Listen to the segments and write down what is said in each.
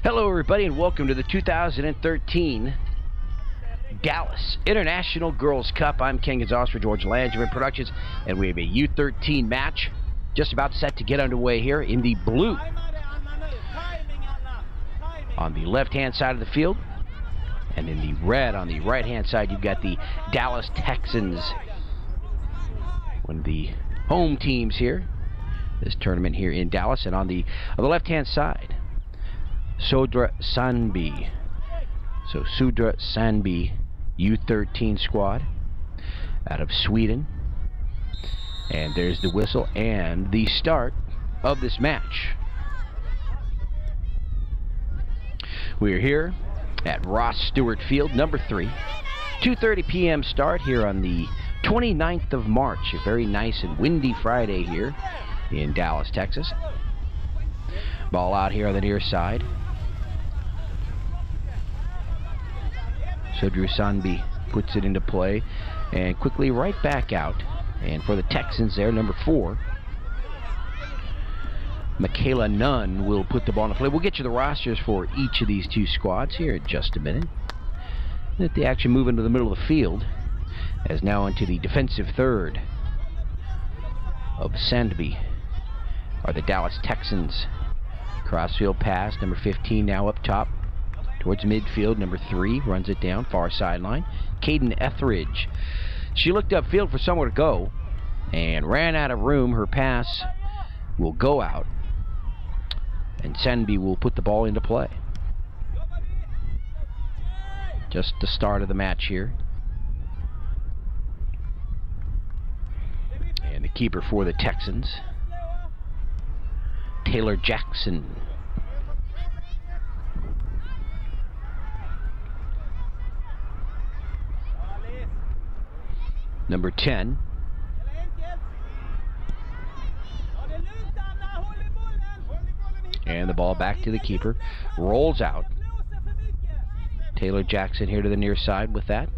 Hello everybody and welcome to the 2013 Dallas International Girls Cup. I'm Ken Gonzalez for George Langeman Productions, and we have a U13 match just about set to get underway here in the blue. On the left-hand side of the field, and in the red on the right-hand side, you've got the Dallas Texans, one of the home teams here, this tournament here in Dallas. And on the left-hand side, Sodra Sandby. So Sodra Sandby U13 squad out of Sweden. And there's the whistle and the start of this match. We're here at Ross Stewart Field, number 3. 2:30 p.m. start here on the 29th of March. A very nice and windy Friday here in Dallas, Texas. Ball out here on the near side. Sodra Sandby puts it into play and quickly right back out. And for the Texans there, number 4, Michaela Nunn will put the ball in play. We'll get you the rosters for each of these two squads here in just a minute. Let the action move into the middle of the field, as now into the defensive third of Sandby are the Dallas Texans. Crossfield pass, number 15 now up top towards midfield. Number 3 runs it down, far sideline. Caden Etheridge. She looked upfield for somewhere to go and ran out of room. Her pass will go out, and Sandby will put the ball into play. Just the start of the match here. And the keeper for the Texans, Taylor Jackson. Number 10. And the ball back to the keeper. Rolls out. Taylor Jackson here to the near side with that.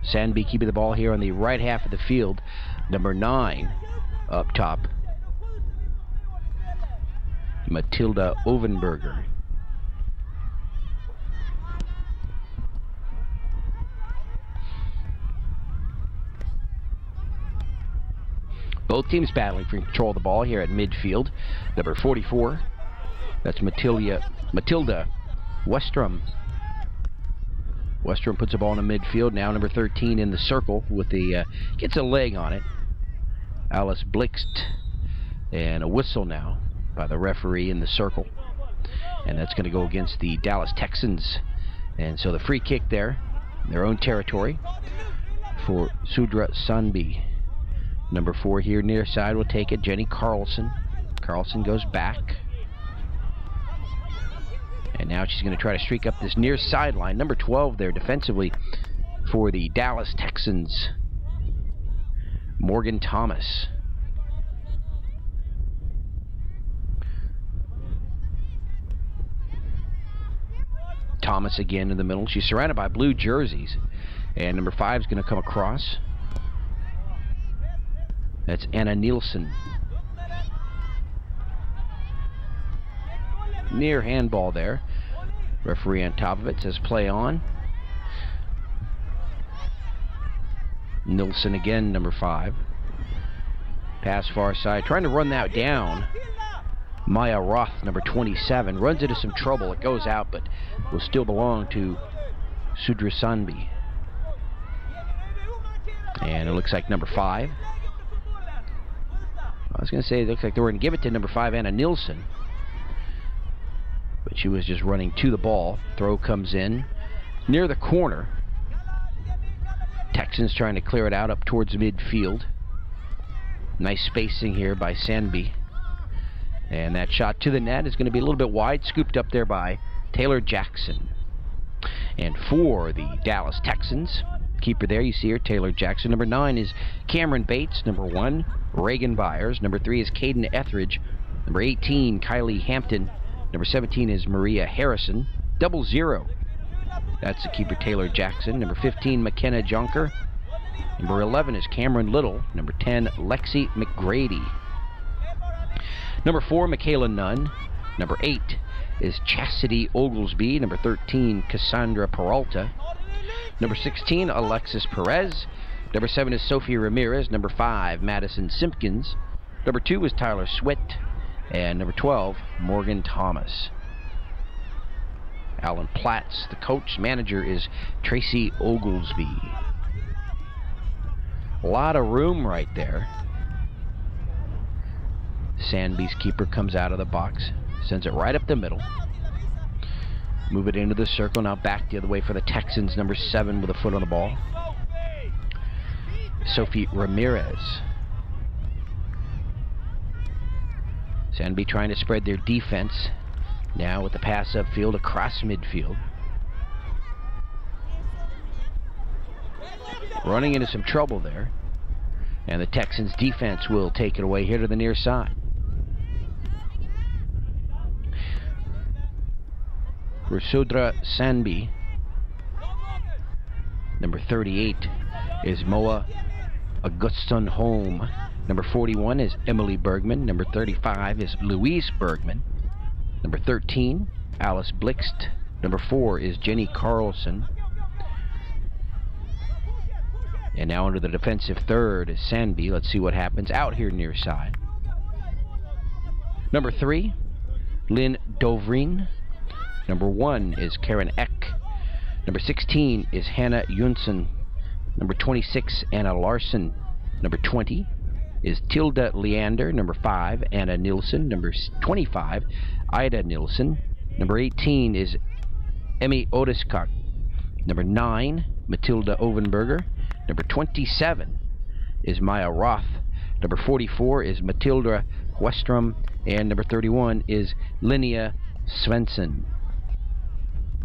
Sandby keeping the ball here on the right half of the field. Number 9 up top, Matilda Ovenberger. Both teams battling for control of the ball here at midfield. Number 44, that's Matilda Westrom. Westrom puts the ball in the midfield. Now number 13 in the circle with the gets a leg on it. Alice Blixt, and a whistle now by the referee in the circle, and that's going to go against the Dallas Texans. And so the free kick there in their own territory for Sodra Sandby. Number 4 here near side will take it, Jenny Carlson. Carlson goes back. And now she's going to try to streak up this near sideline. Number 12 there defensively for the Dallas Texans, Morgan Thomas. Thomas again in the middle. She's surrounded by blue jerseys. And number 5 is going to come across. That's Anna Nielsen. Near handball there. Referee on top of it says play on. Nielsen again, number 5. Pass far side, trying to run that down. Maya Roth, number 27, runs into some trouble. It goes out, but will still belong to Sodra Sandby. And it looks like number 5. I was going to say it looks like they were going to give it to number 5, Anna Nielsen. But she was just running to the ball. Throw comes in near the corner. Texans trying to clear it out up towards midfield. Nice spacing here by Sandby. And that shot to the net is going to be a little bit wide. Scooped up there by Taylor Jackson. And for the Dallas Texans, keeper there, you see her, Taylor Jackson. Number 9 is Cameron Bates. Number 1, Reagan Byers. Number 3 is Caden Etheridge. Number 18, Kylie Hampton. Number 17 is Maria Harrison. 00. That's the keeper, Taylor Jackson. Number 15, McKenna Jonker. Number 11 is Cameron Little. Number 10, Lexi McGrady. Number 4, Michaela Nunn. Number 8 is Chastity Oglesby. Number 13, Cassandra Peralta. Number 16, Alexis Perez. Number 7 is Sophie Ramirez. Number 5, Madison Simpkins. Number 2 is Tyler Switt. And number 12, Morgan Thomas. Alan Platts, the coach. Manager is Tracy Oglesby. A lot of room right there. Sandby's keeper comes out of the box, sends it right up the middle. Move it into the circle. Now back the other way for the Texans. Number 7 with a foot on the ball. Sophie Ramirez. Sandby trying to spread their defense. Now with the pass upfield across midfield. Running into some trouble there. And the Texans defense will take it away here to the near side. For Sodra Sandby, number 38 is Moa Augustin Holm. Number 41 is Emily Bergman. Number 35 is Louise Bergman. Number 13, Alice Blixt. Number 4 is Jenny Carlson. And now under the defensive third is Sandby. Let's see what happens out here near side. Number 3, Lynn Dovrin. Number 1 is Karen Eck. Number 16 is Hannah Junsen. Number 26, Anna Larson. Number 20 is Tilda Leander. Number 5, Anna Nilsson. Number 25, Ida Nilsson. Number 18 is Emmy Otiskak. Number 9, Matilda Ovenberger. Number 27 is Maya Roth. Number 44 is Matilda Westrom. And number 31 is Linnea Svensson.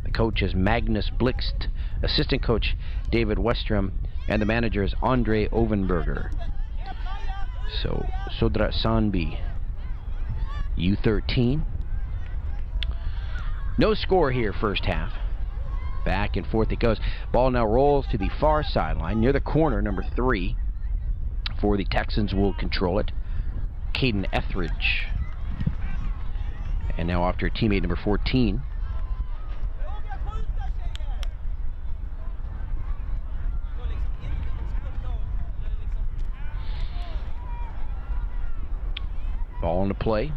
The coach is Magnus Blixt. Assistant coach David Westrom. And the manager is Andre Ovenberger. So Sodra Sandby, U13. No score here first half. Back and forth it goes. Ball now rolls to the far sideline near the corner. Number 3 for the Texans will control it. Caden Etheridge. And now off to her teammate number 14. Ball into play.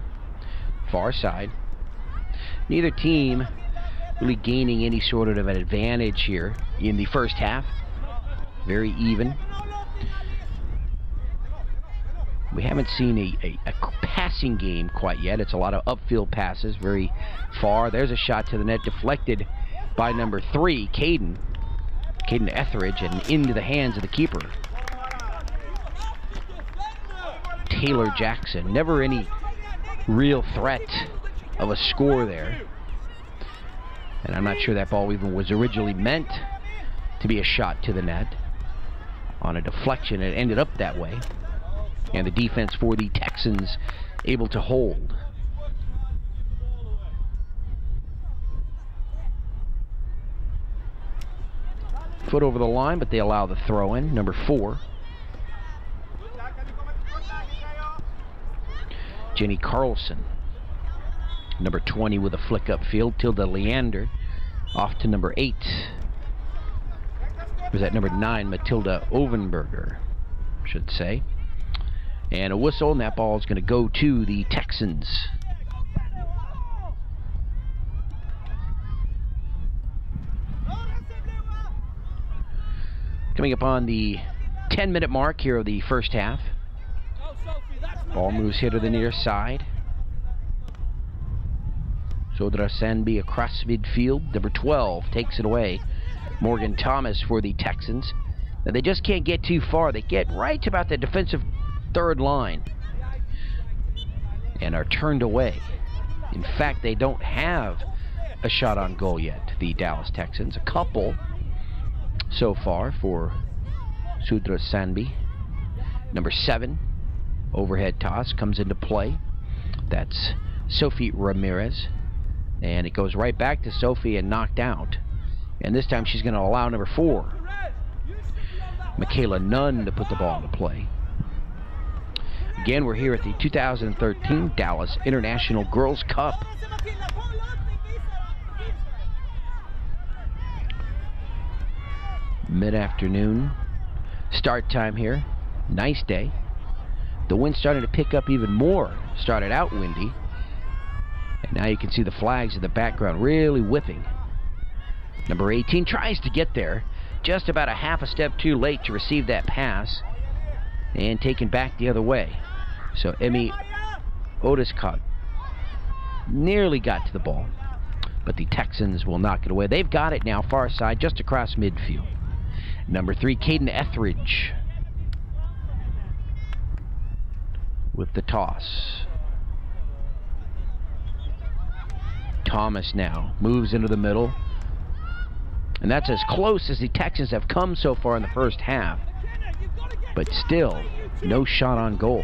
Far side. Neither team really gaining any sort of an advantage here in the first half. Very even. We haven't seen a passing game quite yet. It's a lot of upfield passes, very far. There's a shot to the net deflected by number 3, Caden Etheridge, and into the hands of the keeper, Taylor Jackson. Never any real threat of a score there. And I'm not sure that ball even was originally meant to be a shot to the net. On a deflection, it ended up that way. And the defense for the Texans able to hold. Foot over the line, but they allow the throw in. Number 4. Jenny Carlson. Number 20 with a flick upfield, Tilda Leander. Off to number 8. Was that number 9, Matilda Ovenberger, should say. And a whistle, and that ball is going to go to the Texans. Coming up on the 10-minute mark here of the first half. Ball moves here to the near side. Sodra Sandby across midfield. Number 12 takes it away. Morgan Thomas for the Texans. Now they just can't get too far. They get right to about the defensive third line and are turned away. In fact, they don't have a shot on goal yet, the Dallas Texans. A couple so far for Sodra Sandby. Number 7, overhead toss comes into play. That's Sophie Ramirez. And it goes right back to Sophie and knocked out. And this time she's going to allow number 4, Michaela Nunn, to put the ball into play. Again, we're here at the 2013 Dallas International Girls Cup. Mid-afternoon start time here. Nice day. The wind started to pick up even more. Started out windy. And now you can see the flags in the background really whipping. Number 18 tries to get there. Just about a half a step too late to receive that pass. And taken back the other way. So Emmy Odiscott nearly got to the ball. But the Texans will knock it away. They've got it now far side just across midfield. Number 3, Caden Etheridge with the toss. Thomas now moves into the middle. And that's as close as the Texans have come so far in the first half. But still, no shot on goal.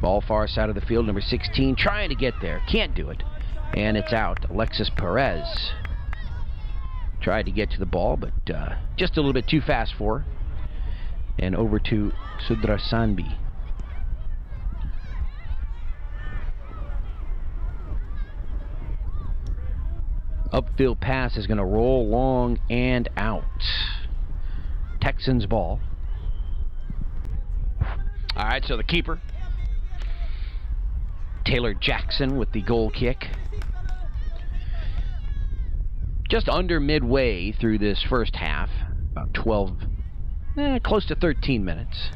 Ball far side of the field, number 16 trying to get there. Can't do it. And it's out. Alexis Perez tried to get to the ball, but just a little bit too fast for her. And over to Sodra Sandby. Upfield pass is going to roll long and out. Texans ball. All right, so the keeper, Taylor Jackson, with the goal kick. Just under midway through this first half, about 12, close to 13 minutes.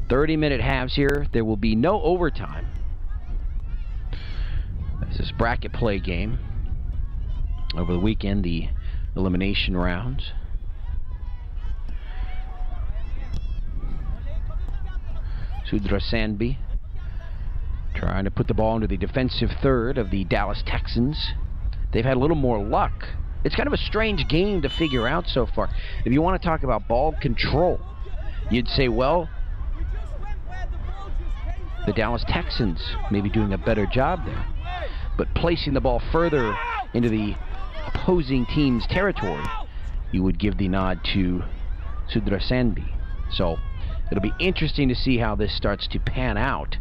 30-minute halves here. There will be no overtime. This is bracket play game. Over the weekend, the elimination rounds. Sodra Sandby trying to put the ball into the defensive third of the Dallas Texans. They've had a little more luck. It's kind of a strange game to figure out so far. If you want to talk about ball control, you'd say, well, the Dallas Texans may be doing a better job there. But placing the ball further into the opposing team's territory, you would give the nod to Sodra Sandby. So it'll be interesting to see how this starts to pan out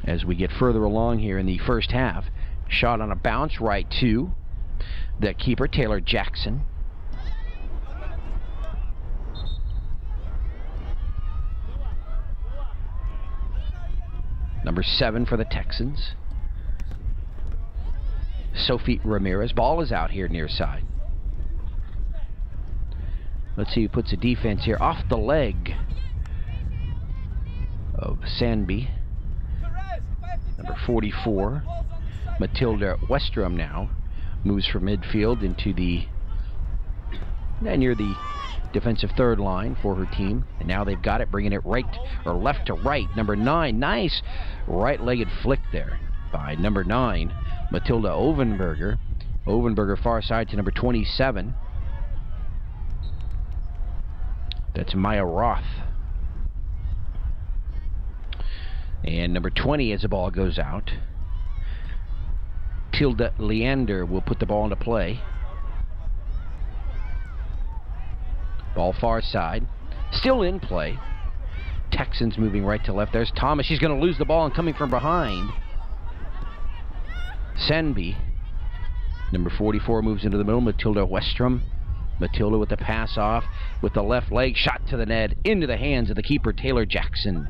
as we get further along here in the first half. Shot on a bounce right to the keeper, Taylor Jackson. Number 7 for the Texans, Sophie Ramirez. Ball is out here near side. Let's see who puts a defense here. Off the leg of Sandby. Number 44, Matilda Westrom now moves from midfield into the near the defensive third line for her team. And now they've got it, bringing it right or left to right. Number 9, nice right-legged flick there by number 9, Matilda Ovenberger. Ovenberger far side to number 27. That's Maya Roth. And number 20 as the ball goes out. Tilda Leander will put the ball into play. Ball far side. Still in play. Texans moving right to left. There's Thomas. She's going to lose the ball and coming from behind. Sandby, number 44, moves into the middle. Matilda Westrom. Matilda with the pass off with the left leg. Shot to the net into the hands of the keeper, Taylor Jackson.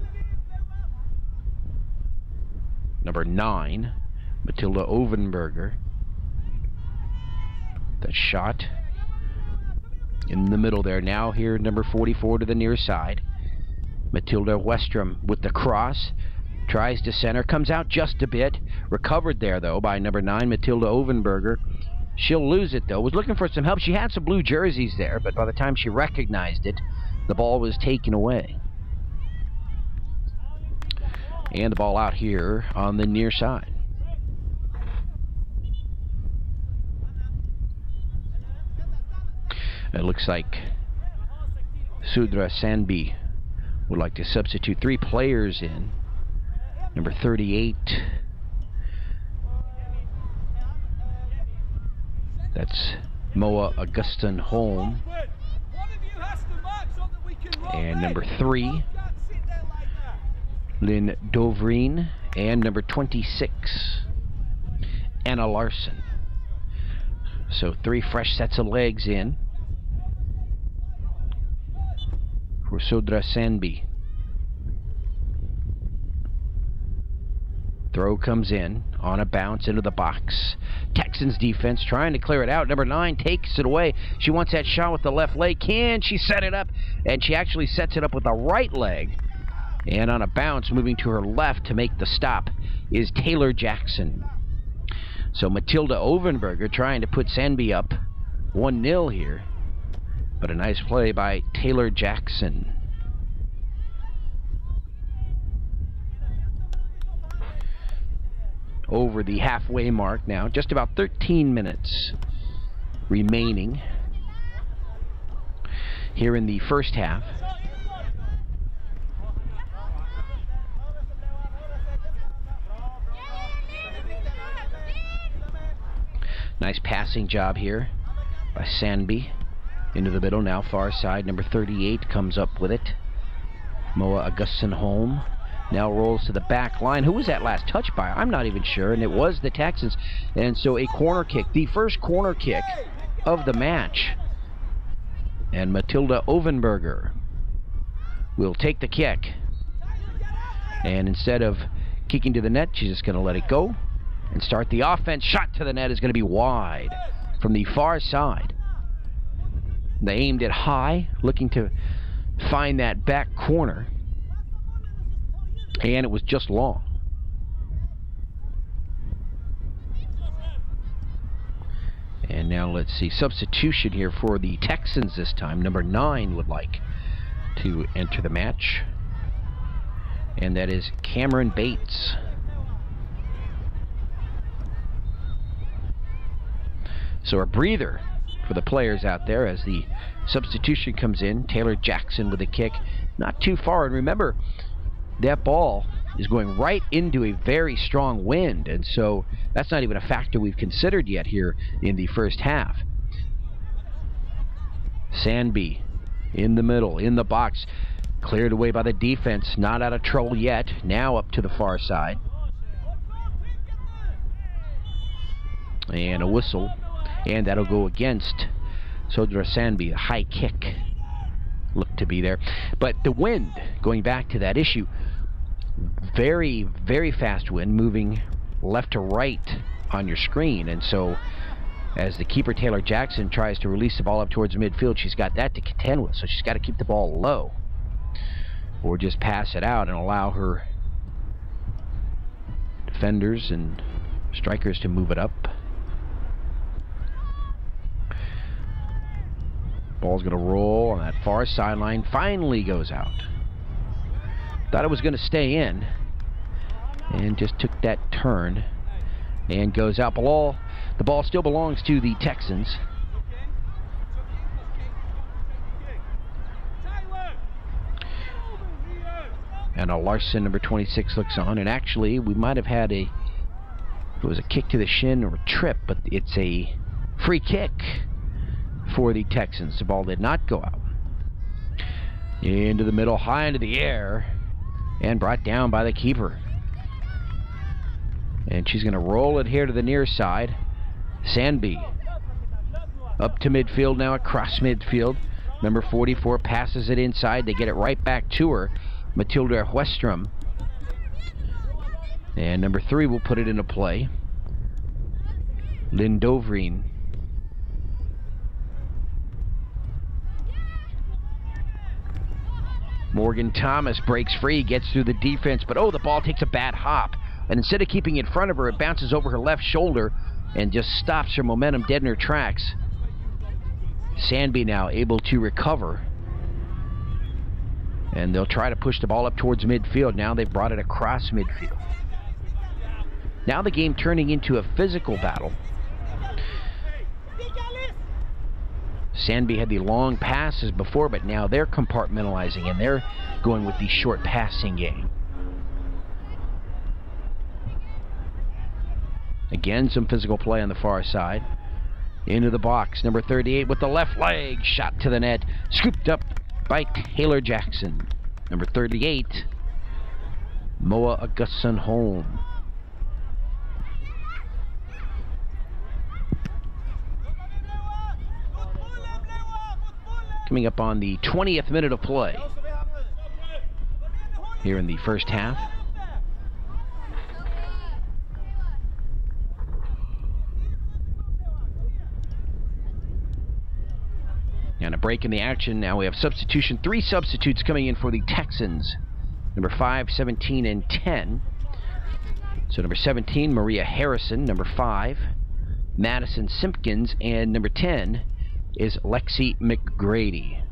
Number 9, Matilda Ovenberger. The shot in the middle there. Now here, number 44 to the near side. Matilda Westrom with the cross. Tries to center, comes out just a bit. Recovered there, though, by number 9, Matilda Ovenberger. She'll lose it, though. Was looking for some help. She had some blue jerseys there, but by the time she recognized it, the ball was taken away. And the ball out here on the near side. It looks like Sodra Sandby would like to substitute 3 players in. Number 38, That's Moa Augustin Holm. And number 3, Lynn Dovreen. And number 26, Anna Larson. So 3 fresh sets of legs in for Sodra Sandby. Throw comes in on a bounce into the box. Texans defense trying to clear it out. Number 9 takes it away. She wants that shot with the left leg. Can she set it up? And she actually sets it up with the right leg. And on a bounce, moving to her left to make the stop, is Taylor Jackson. So Matilda Ovenberger trying to put Sandby up 1-0 here. But a nice play by Taylor Jackson. Over the halfway mark now, just about 13 minutes remaining here in the first half. Nice passing job here by Sandby into the middle, now far side. Number 38 comes up with it. Moa Augustin Holm now rolls to the back line. Who was that last touch by? I'm not even sure, and it was the Texans. And so a corner kick, the first corner kick of the match. And Matilda Ovenberger will take the kick. And instead of kicking to the net, she's just going to let it go and start the offense. Shot to the net is going to be wide from the far side. They aimed it high, looking to find that back corner. And it was just long. And now let's see, substitution here for the Texans this time. Number 9 would like to enter the match. And that is Cameron Bates. So a breather for the players out there as the substitution comes in. Taylor Jackson with a kick. Not too far. And remember, that ball is going right into a very strong wind, and so that's not even a factor we've considered yet here in the first half. Sandby in the middle, in the box, cleared away by the defense, not out of trouble yet, now up to the far side. And a whistle, and that'll go against Sodra Sandby. A high kick looked to be there, but the wind, going back to that issue, very, very fast wind moving left to right on your screen, and so as the keeper Taylor Jackson tries to release the ball up towards midfield, she's got that to contend with, so she's got to keep the ball low or just pass it out and allow her defenders and strikers to move it up. Ball's going to roll on that far sideline, finally goes out. Thought it was going to stay in, and just took that turn and goes out below. The ball still belongs to the Texans. And a Larson, number 26, looks on, and actually we might have had it was a kick to the shin or a trip, but it's a free kick for the Texans. The ball did not go out. Into the middle, high into the air, and brought down by the keeper. And she's going to roll it here to the near side. Sandby up to midfield now, across midfield. Number 44 passes it inside. They get it right back to her, Matilda Westrom. And number 3 will put it into play, Lynn Dovreen. Morgan Thomas breaks free, gets through the defense, but oh, the ball takes a bad hop. And instead of keeping in front of her, it bounces over her left shoulder and just stops her momentum dead in her tracks. Sandby now able to recover. And they'll try to push the ball up towards midfield. Now they've brought it across midfield. Now the game turning into a physical battle. Sandby had the long passes before, but now they're compartmentalizing and they're going with the short passing game. Again, some physical play on the far side. Into the box. Number 38 with the left leg. Shot to the net. Scooped up by Taylor Jackson. Number 38, Moa Augustin Holm. Coming up on the 20th minute of play here in the first half. And a break in the action. Now we have substitution. 3 substitutes coming in for the Texans. Number 5, 17, and 10. So number 17, Maria Harrison. Number 5, Madison Simpkins. And number 10 is Lexi McGrady.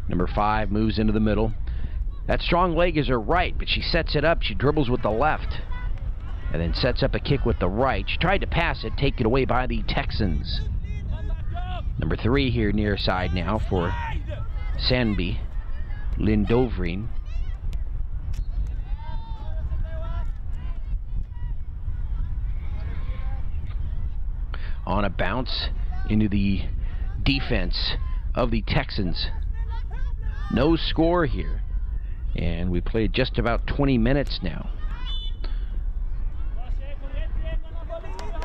Number 5 moves into the middle. That strong leg is her right, but she sets it up. She dribbles with the left and then sets up a kick with the right. She tried to pass it, taken away by the Texans. Number 3 here near side now for Sandby, Lindovreen. On a bounce into the defense of the Texans. No score here. And we played just about 20 minutes now.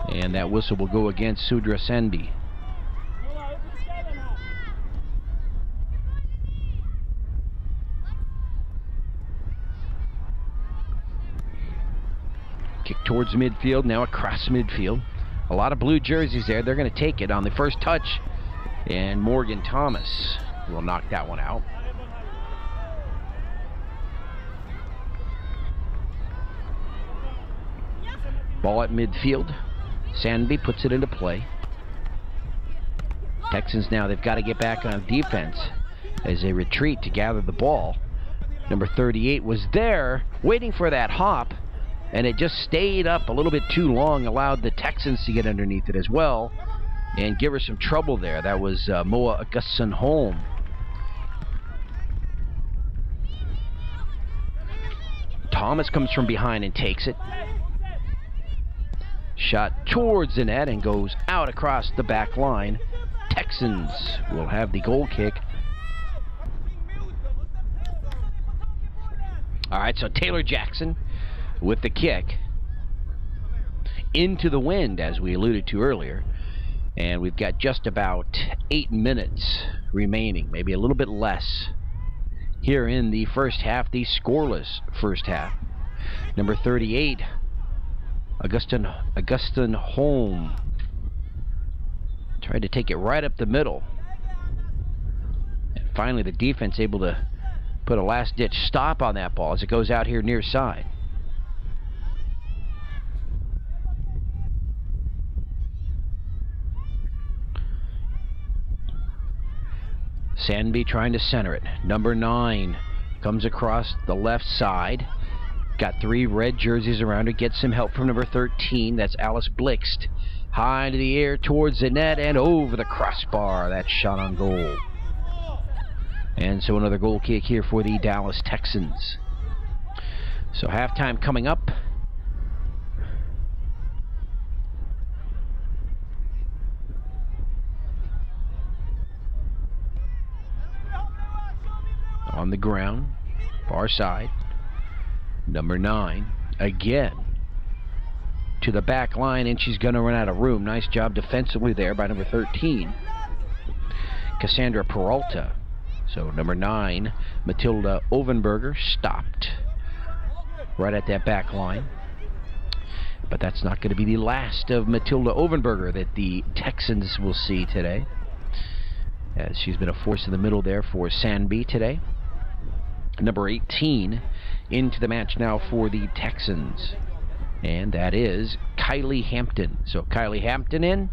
And that whistle will go against Sodra Sandby. Kick towards midfield, now across midfield. A lot of blue jerseys there. They're going to take it on the first touch. And Morgan Thomas will knock that one out. Ball at midfield. Sandby puts it into play. Texans now, they've got to get back on defense as they retreat to gather the ball. Number 38 was there waiting for that hop, and it just stayed up a little bit too long, allowed the Texans to get underneath it as well and give her some trouble there. That was Moa Augustin Holm. Thomas comes from behind and takes it. Shot towards the net and goes out across the back line. Texans will have the goal kick. All right, so Taylor Jackson with the kick into the wind, as we alluded to earlier. And we've got just about 8 minutes remaining, maybe a little bit less, here in the first half, the scoreless first half. Number 38, Augustin Holm tried to take it right up the middle. And finally the defense able to put a last-ditch stop on that ball as it goes out here near side. Sandby trying to center it. Number 9 comes across the left side. Got 3 red jerseys around her. Gets some help from number 13. That's Alice Blixt. High into the air towards the net and over the crossbar. That shot on goal. And so another goal kick here for the Dallas Texans. So halftime coming up. On the ground, far side. Number 9 again to the back line, and she's going to run out of room. Nice job defensively there by number 13, Cassandra Peralta. So number 9, Matilda Ovenberger, stopped right at that back line. But that's not going to be the last of Matilda Ovenberger that the Texans will see today, as she's been a force in the middle there for Sandby today. Number 18 into the match now for the Texans, and that is Kylie Hampton. So Kylie Hampton in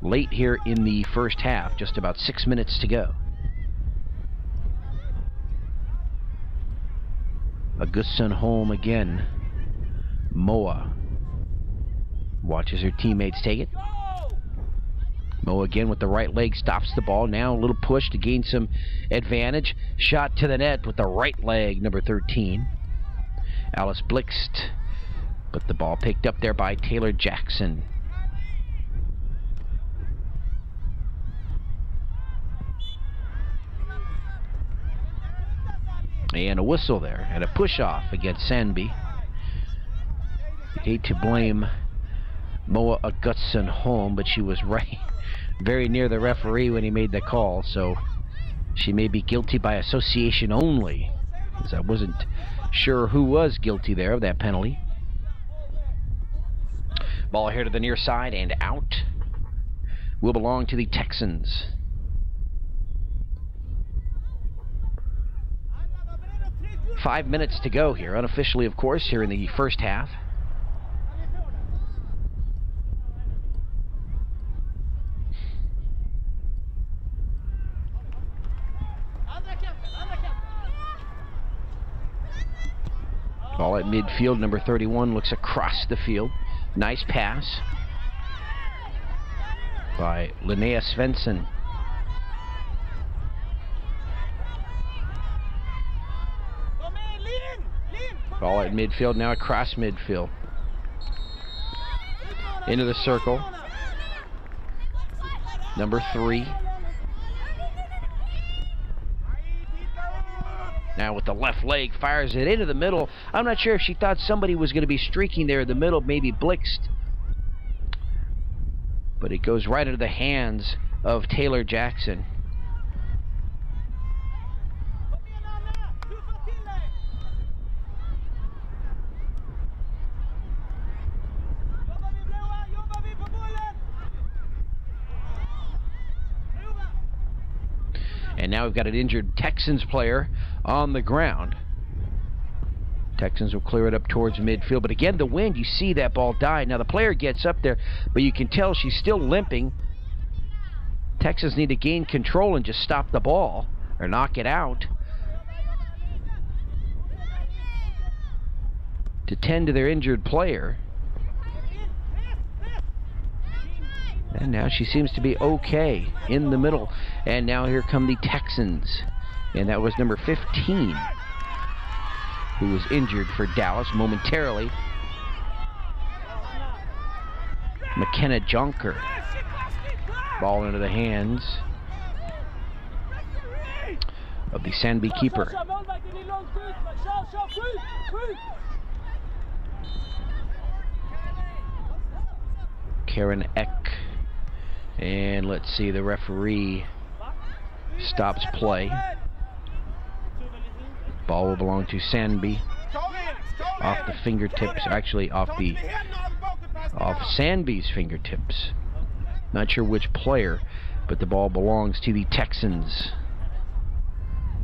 late here in the first half, just about 6 minutes to go. Augustin Holm again. Moa watches her teammates take it. Moa again with the right leg stops the ball. Now a little push to gain some advantage. Shot to the net with the right leg, number 13. Alice Blixt, but the ball picked up there by Taylor Jackson. And a whistle there, and a push-off against Sandby. You'd hate to blame Moa Augustsson home, but she was right very near the referee when he made the call, so she may be guilty by association only, because I wasn't sure who was guilty there of that penalty. Ball here to the near side and out. Will belong to the Texans. Five minutes to go here, unofficially of course, here in the first half. Ball at midfield, number 31 looks across the field. Nice pass by Linnea Svensson. Ball at midfield, now across midfield. Into the circle. Number 3. Now with the left leg, fires it into the middle. I'm not sure if she thought somebody was going to be streaking there in the middle, maybe Blixt. But it goes right into the hands of Taylor Jackson. And now we've got an injured Texans player on the ground. Texans will clear it up towards midfield. But again, the wind, you see that ball die. Now the player gets up there, but you can tell she's still limping. Texans need to gain control and just stop the ball or knock it out to tend to their injured player. And now she seems to be okay in the middle. And now here come the Texans. And that was number 15 who was injured for Dallas momentarily. McKenna Jonker. Ball into the hands of the Sandby keeper. Karen Eck. And let's see, the referee stops play. Ball will belong to Sandby. Off the fingertips, actually off Sandby's fingertips. Not sure which player, but the ball belongs to the Texans.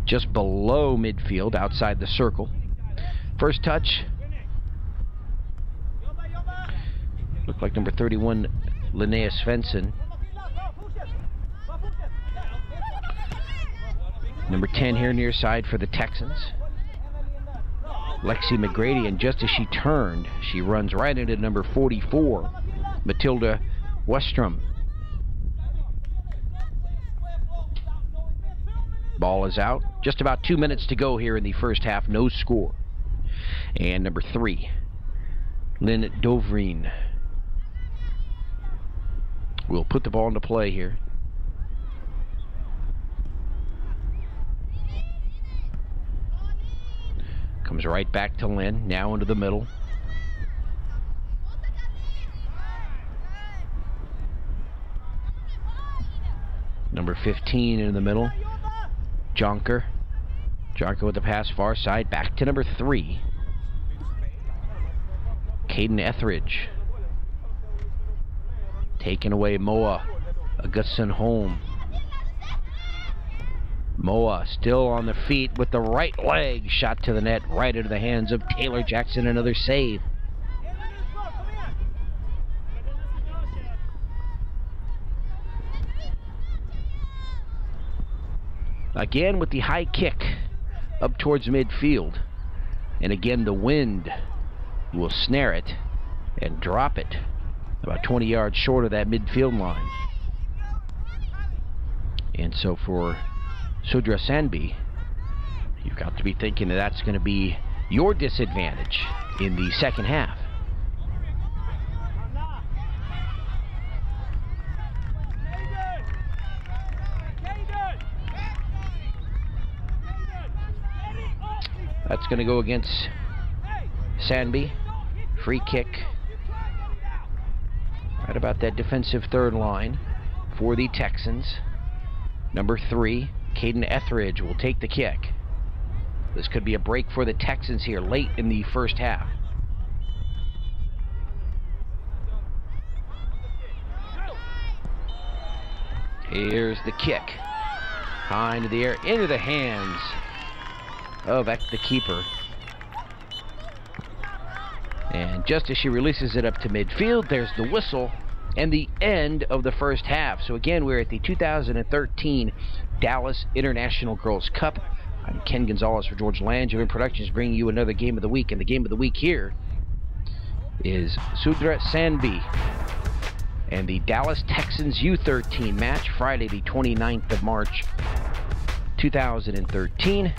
Just below midfield, outside the circle. First touch. Looked like number 31, Linnea Svensson. Number 10 here near side for the Texans. Lexi McGrady, and just as she turned, she runs right into number 44, Matilda Westrom. Ball is out. Just about 2 minutes to go here in the first half. No score. And number 3, Lynn Dovreen, will put the ball into play here. Comes right back to Lynn, now into the middle. Number 15 in the middle, Jonker. Jonker with the pass far side, back to number 3, Caden Etheridge. Taking away Moa Augustsson home. Moa still on the feet with the right leg, shot to the net, right into the hands of Taylor Jackson. Another save. Again with the high kick up towards midfield. And again the wind will snare it and drop it about 20 yards short of that midfield line. And so for Sodra Sandby, you've got to be thinking that that's going to be your disadvantage in the second half. That's going to go against Sandby. Free kick. Right about that defensive third line for the Texans. Number 3, Caden Etheridge will take the kick. This could be a break for the Texans here late in the first half. Here's the kick. High into the air, into the hands of the keeper. And just as she releases it up to midfield, there's the whistle and the end of the first half. So again, we're at the 2013 Dallas International Girls Cup. I'm Ken Gonzalez for George Langevin Productions, bringing you another game of the week. And the game of the week here is Sodra Sandby and the Dallas Texans U13 match, Friday the 29th of March, 2013.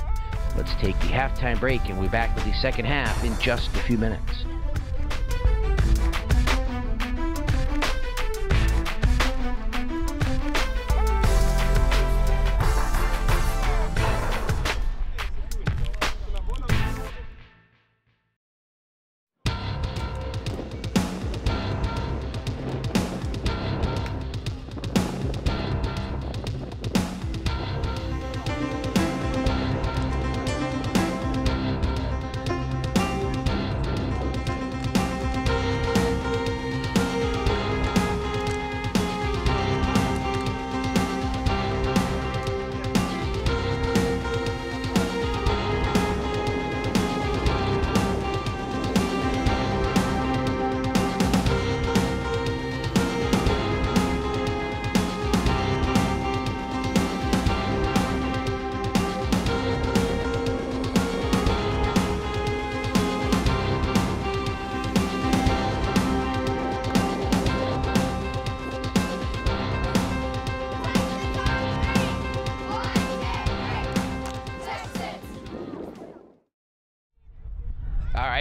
Let's take the halftime break, and we'll be back with the second half in just a few minutes.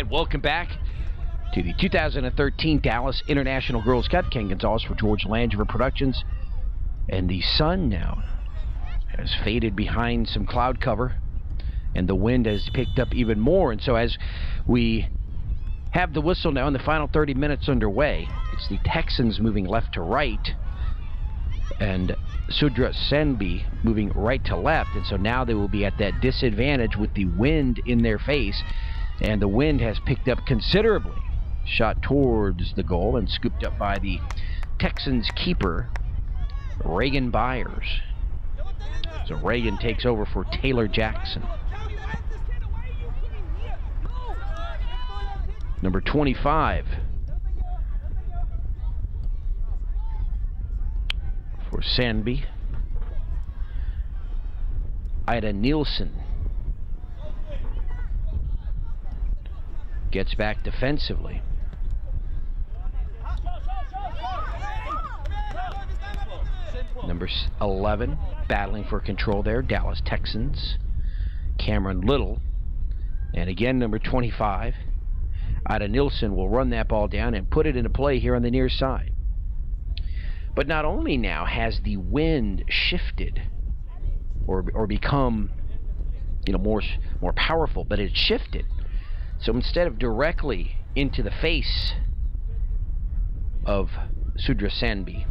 Welcome back to the 2013 Dallas International Girls Cup. Ken Gonzalez for George Langevin Productions. And the sun now has faded behind some cloud cover, and the wind has picked up even more. And so as we have the whistle now in the final 30 minutes underway, it's the Texans moving left to right and Sodra Sandby moving right to left. And so now they will be at that disadvantage with the wind in their face. And the wind has picked up considerably. Shot towards the goal and scooped up by the Texans keeper, Reagan Byers. So Reagan takes over for Taylor Jackson. Number 25 for Sandby, Ida Nielsen. Gets back defensively. Number 11, battling for control there, Dallas Texans, Cameron Little. And again, number 25, Ida Nielsen will run that ball down and put it into play here on the near side. But not only now has the wind shifted or become, more powerful, but it's shifted. So instead of directly into the face of Sodra Sandby,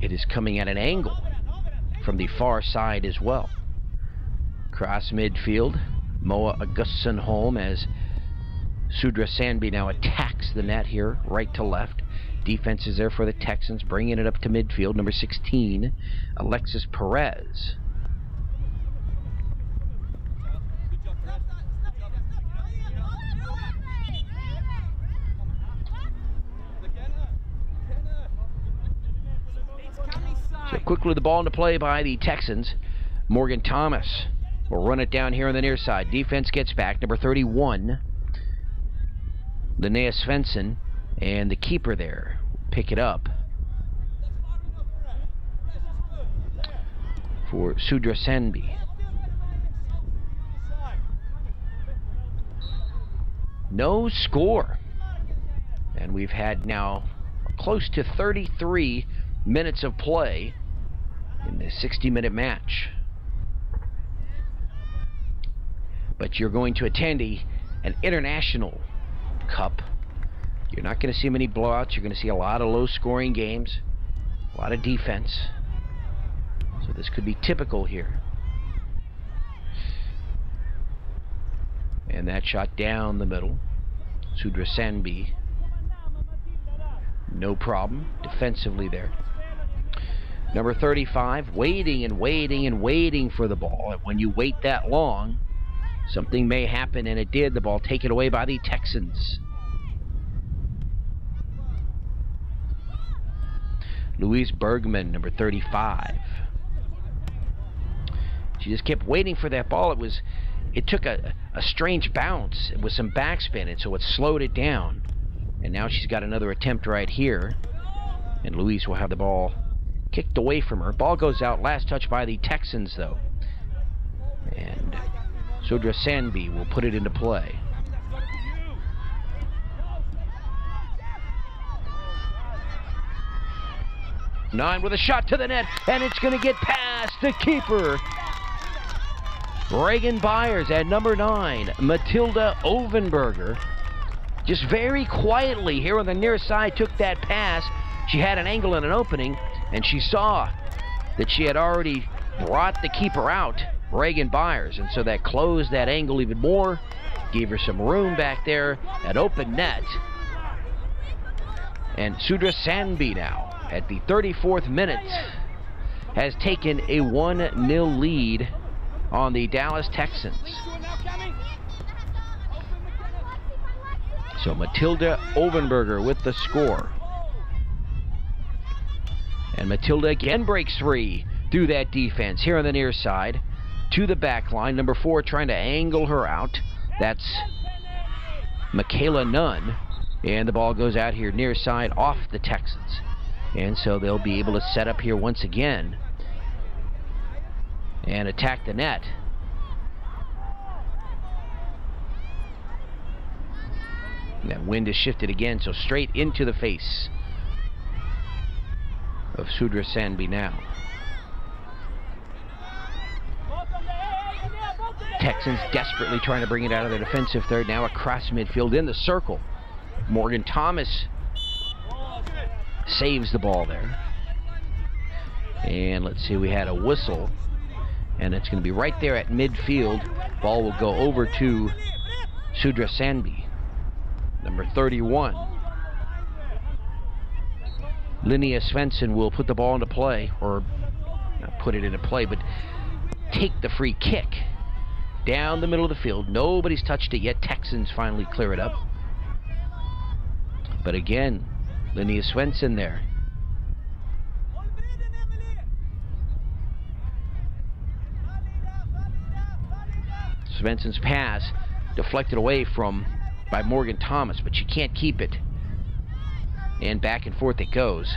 it is coming at an angle from the far side as well. Cross midfield, Moa Augustsson-Holm as Sodra Sandby now attacks the net here, right to left. Defense is there for the Texans, bringing it up to midfield. Number 16, Alexis Perez. So quickly the ball into play by the Texans. Morgan Thomas will run it down here on the near side. Defense gets back. Number 31, Linnea Svensson, and the keeper there pick it up. for Sodra Sandby. No score. And we've had now close to 33 minutes of play in this 60-minute match. But you're going to attend an international cup. You're not going to see many blowouts. You're going to see a lot of low-scoring games, a lot of defense. So this could be typical here. And that shot down the middle. Sodra Sandby. No problem defensively there. Number 35, waiting and waiting and waiting for the ball. And when you wait that long, something may happen, and it did. The ball taken away by the Texans. Louise Bergman, number 35. She just kept waiting for that ball. It took a strange bounce with some backspin, and so it slowed it down. And now she's got another attempt right here. And Louise will have the ball kicked away from her. Ball goes out. Last touch by the Texans, though. And Sodra Sandby will put it into play. Nine with a shot to the net, and it's going to get past the keeper. Reagan Byers at number 9, Matilda Ovenberger, just very quietly here on the near side took that pass. She had an angle and an opening, and she saw that she had already brought the keeper out, Reagan Byers, and so that closed that angle even more, gave her some room back there at open net. And Sodra Sandby now, at the 34th minute, has taken a 1-0 lead on the Dallas Texans. So Matilda Ovenberger with the score. And Matilda again breaks free through that defense here on the near side to the back line. Number 4 trying to angle her out. That's Michaela Nunn. And the ball goes out here near side off the Texans. And so they'll be able to set up here once again and attack the net. And that wind has shifted again, so straight into the face of Sodra Sandby now. Texans desperately trying to bring it out of their defensive third, now across midfield in the circle. Morgan Thomas saves the ball there. And let's see, we had a whistle, and it's going to be right there at midfield. Ball will go over to Sodra Sandby, number 31. Linnea Svensson will put the ball into play, or not put it into play, but take the free kick down the middle of the field. Nobody's touched it yet. Texans finally clear it up. But again, Linnea Svensson there. Svensson's pass deflected away by Morgan Thomas, but she can't keep it. And back and forth it goes.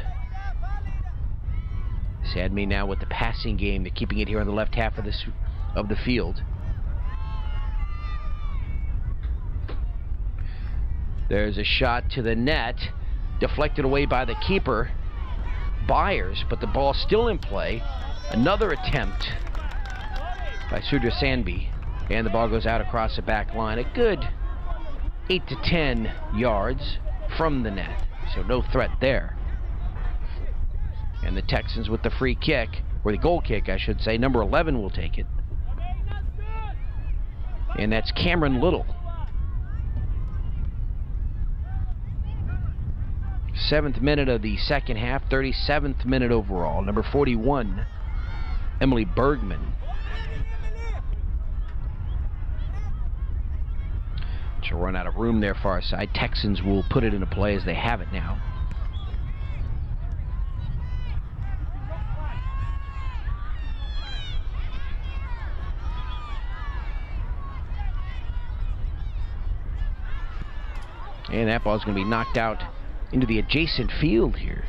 Sandby now with the passing game. They're keeping it here on the left half of the field. There's a shot to the net, deflected away by the keeper, Byers, but the ball's still in play. Another attempt by Sodra Sandby, and the ball goes out across the back line. A good 8 to 10 yards from the net, so no threat there. And the Texans with the free kick, or the goal kick, I should say. Number 11 will take it. And that's Cameron Little. 7th minute of the second half, 37th minute overall. Number 41, Emily Bergman. She'll run out of room there far side. Texans will put it into play as they have it now. And that ball's going to be knocked out into the adjacent field here.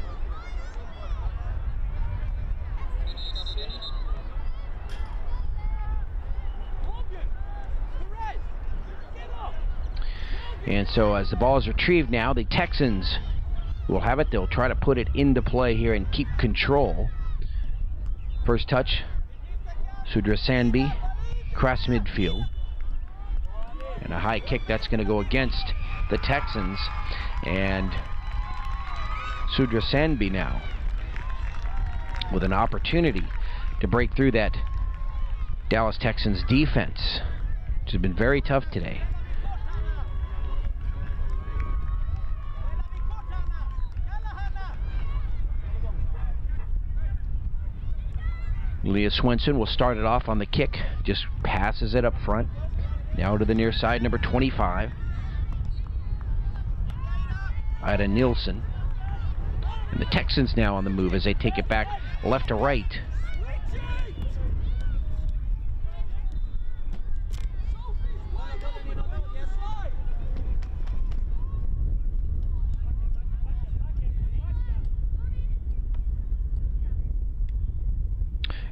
And so as the ball is retrieved now, the Texans will have it. They'll try to put it into play here and keep control. First touch, Sodra Sandby, cross midfield. And a high kick that's going to go against the Texans. And Sodra Sandby now with an opportunity to break through that Dallas Texans defense, which has been very tough today. Leah Swenson will start it off on the kick, just passes it up front. Now to the near side, number 25. Ida Nielsen. And the Texans now on the move as they take it back left to right.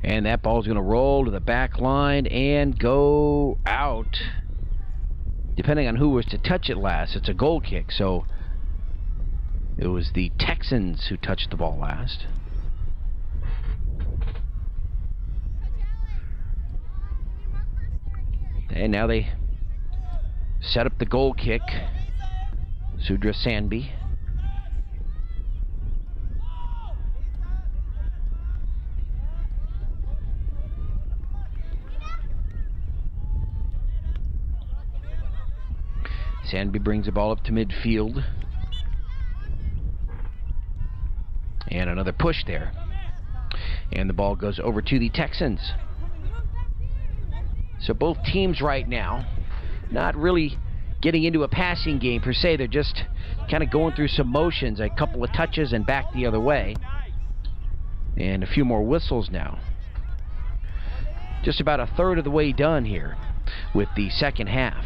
And that ball is going to roll to the back line and go out. Depending on who was to touch it last, it's a goal kick. So it was the Texans who touched the ball last. And now they set up the goal kick. Sodra Sandby. Sandby brings the ball up to midfield. And another push there. And the ball goes over to the Texans. So both teams right now not really getting into a passing game per se. They're just kind of going through some motions, a couple of touches and back the other way. And a few more whistles now. Just about a third of the way done here with the second half.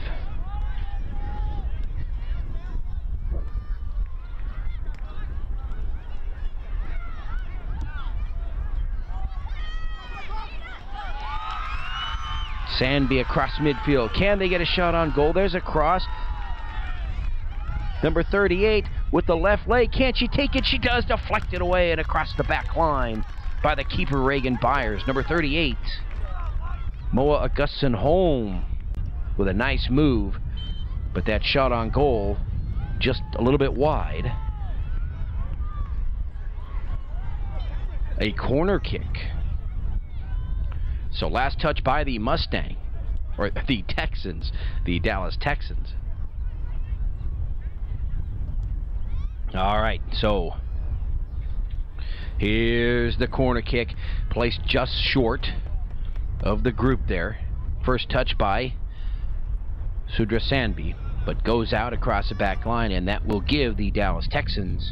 Sandby across midfield. Can they get a shot on goal? There's a cross. Number 38 with the left leg. Can she take it? She does. Deflected away and across the back line by the keeper, Reagan Byers. Number 38, Moa Augustin home with a nice move. But that shot on goal just a little bit wide. A corner kick. So last touch by the Mustang, or the Texans, the Dallas Texans. All right, so here's the corner kick, placed just short of the group there. First touch by Sodra Sandby, but goes out across the back line, and that will give the Dallas Texans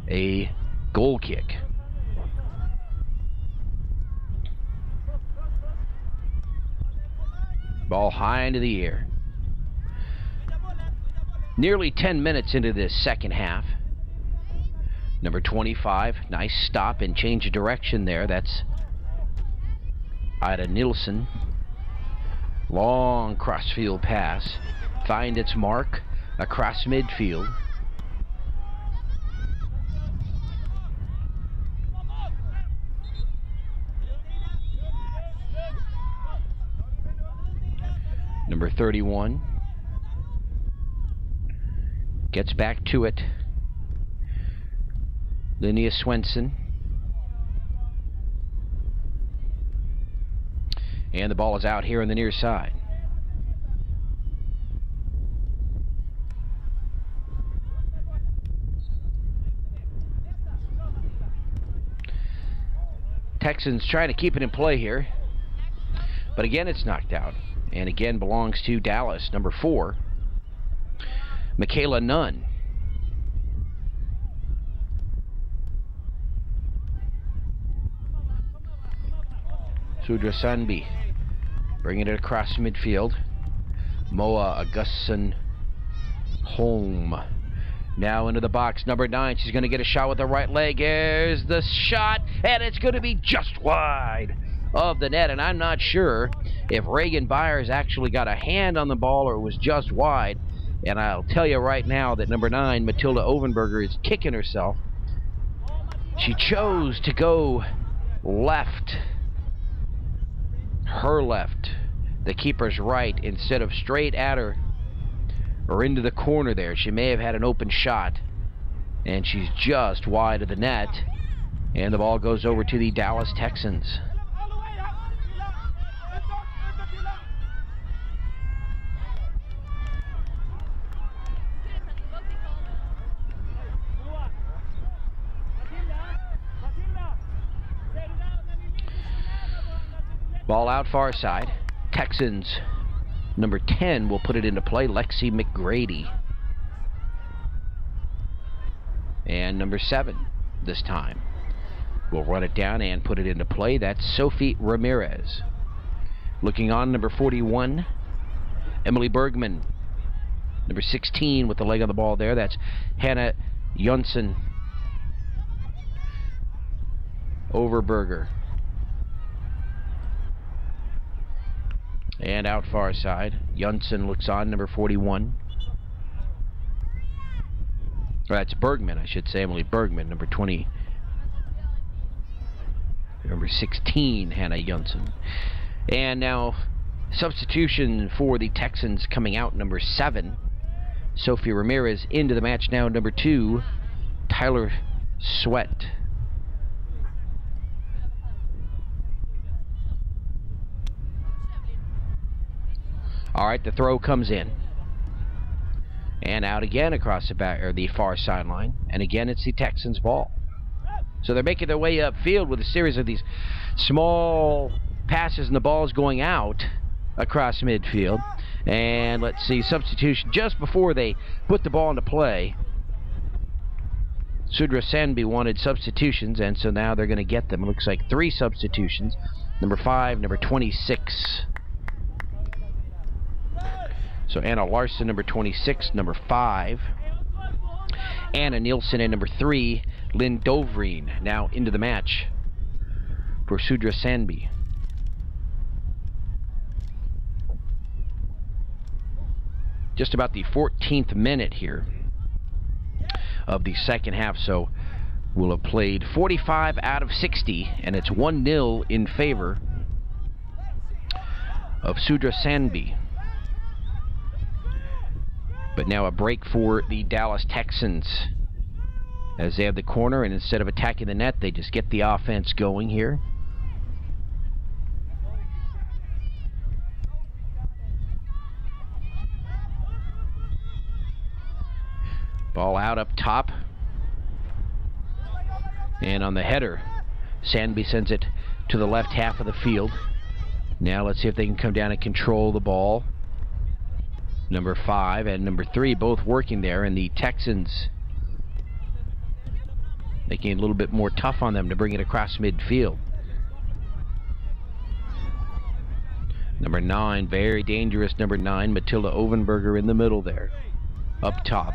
a goal kick. Ball high into the air. Nearly 10 minutes into this second half. Number 25, nice stop and change of direction there. That's Ida Nielsen. Long crossfield pass. Find its mark across midfield. Number 31 gets back to it. Linnea Swenson. And the ball is out here on the near side. Texans trying to keep it in play here. But again, it's knocked out. And again belongs to Dallas, number 4, Michaela Nunn. Sodra Sandby bringing it across midfield. Moa Augustin home. Now into the box, number 9. She's going to get a shot with the right leg. There's the shot, and it's going to be just wide of the net, and I'm not sure if Reagan Byers actually got a hand on the ball or it was just wide. And I'll tell you right now that number 9, Matilda Ovenberger, is kicking herself. She chose to go left. Her left. The keeper's right, instead of straight at her or into the corner there. She may have had an open shot. And she's just wide of the net. And the ball goes over to the Dallas Texans. Ball out far side. Texans, number 10, will put it into play. Lexi McGrady. And number 7 this time will run it down and put it into play. That's Sophie Ramirez. Looking on, number 41, Emily Bergman. Number 16 with the leg on the ball there. That's Hannah Jonsson. Overberger. And out far side, Jonsson looks on, number 41. That's Bergman, I should say. Emily Bergman, number 20. Number 16, Hannah Jonsson. And now, substitution for the Texans coming out, number 7. Sophie Ramirez into the match now, number 2. Tyler Sweat. All right, the throw comes in. And out again across the back, or the far sideline. And again, it's the Texans' ball. So they're making their way upfield with a series of these small passes, and the ball's going out across midfield. And let's see, substitution just before they put the ball into play. Sodra Sandby wanted substitutions, and so now they're going to get them. It looks like 3 substitutions. Number 5, number 26. So Anna Larson, number 26, number 5. Anna Nielsen and number 3, Lynn Dovreen, now into the match for Sodra Sandby. Just about the 14th minute here of the second half, so we'll have played 45 out of 60, and it's 1-0 in favor of Sodra Sandby. But now a break for the Dallas Texans as they have the corner, and instead of attacking the net, they just get the offense going here. Ball out up top. And on the header, Sandby sends it to the left half of the field. Now let's see if they can come down and control the ball. Number 5 and number 3 both working there, and the Texans making it a little bit more tough on them to bring it across midfield. Number 9, very dangerous number 9, Matilda Ovenberger in the middle there, up top.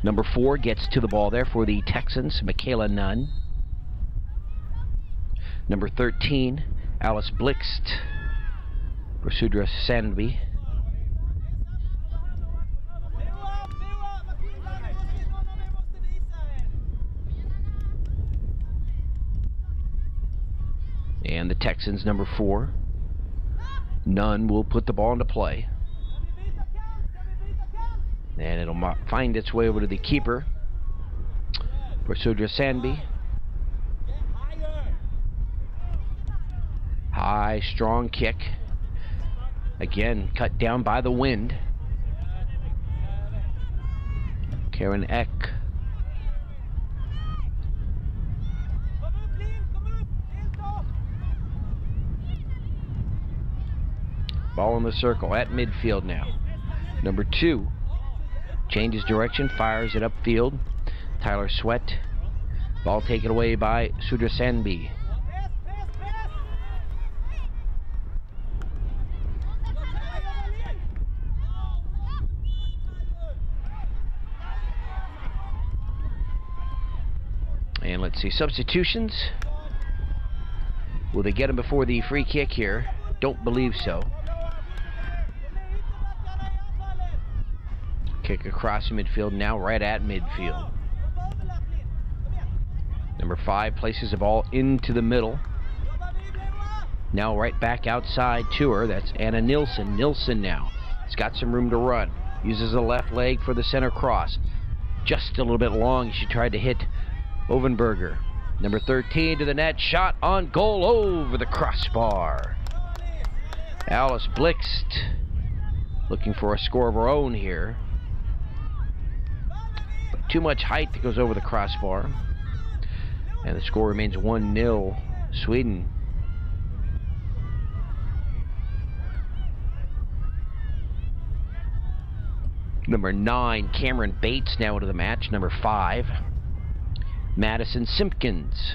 Number 4 gets to the ball there for the Texans, Michaela Nunn. Number 13, Alice Blixt for Sodra Sandby. And the Texans, number 4, Nunn will put the ball into play. And it'll find its way over to the keeper for Sodra Sandby. High, strong kick. Again, cut down by the wind. Karen Eck. Ball in the circle at midfield now. Number 2. Changes direction, fires it upfield. Tyler Sweat. Ball taken away by Sodra Sandby. And let's see, substitutions. Will they get him before the free kick here? Don't believe so. Kick across the midfield, now right at midfield. Number 5 places the ball into the middle. Now right back outside to her. That's Anna Nilsson. Nilsson now. He's got some room to run. Uses the left leg for the center cross. Just a little bit long. She tried to hit Ovenberger. Number 13 to the net. Shot on goal over the crossbar. Alice Blixt looking for a score of her own here. But too much height that goes over the crossbar. And the score remains 1-0 Sweden. Number 9, Cameron Bates now into the match. Number 5, Madison Simpkins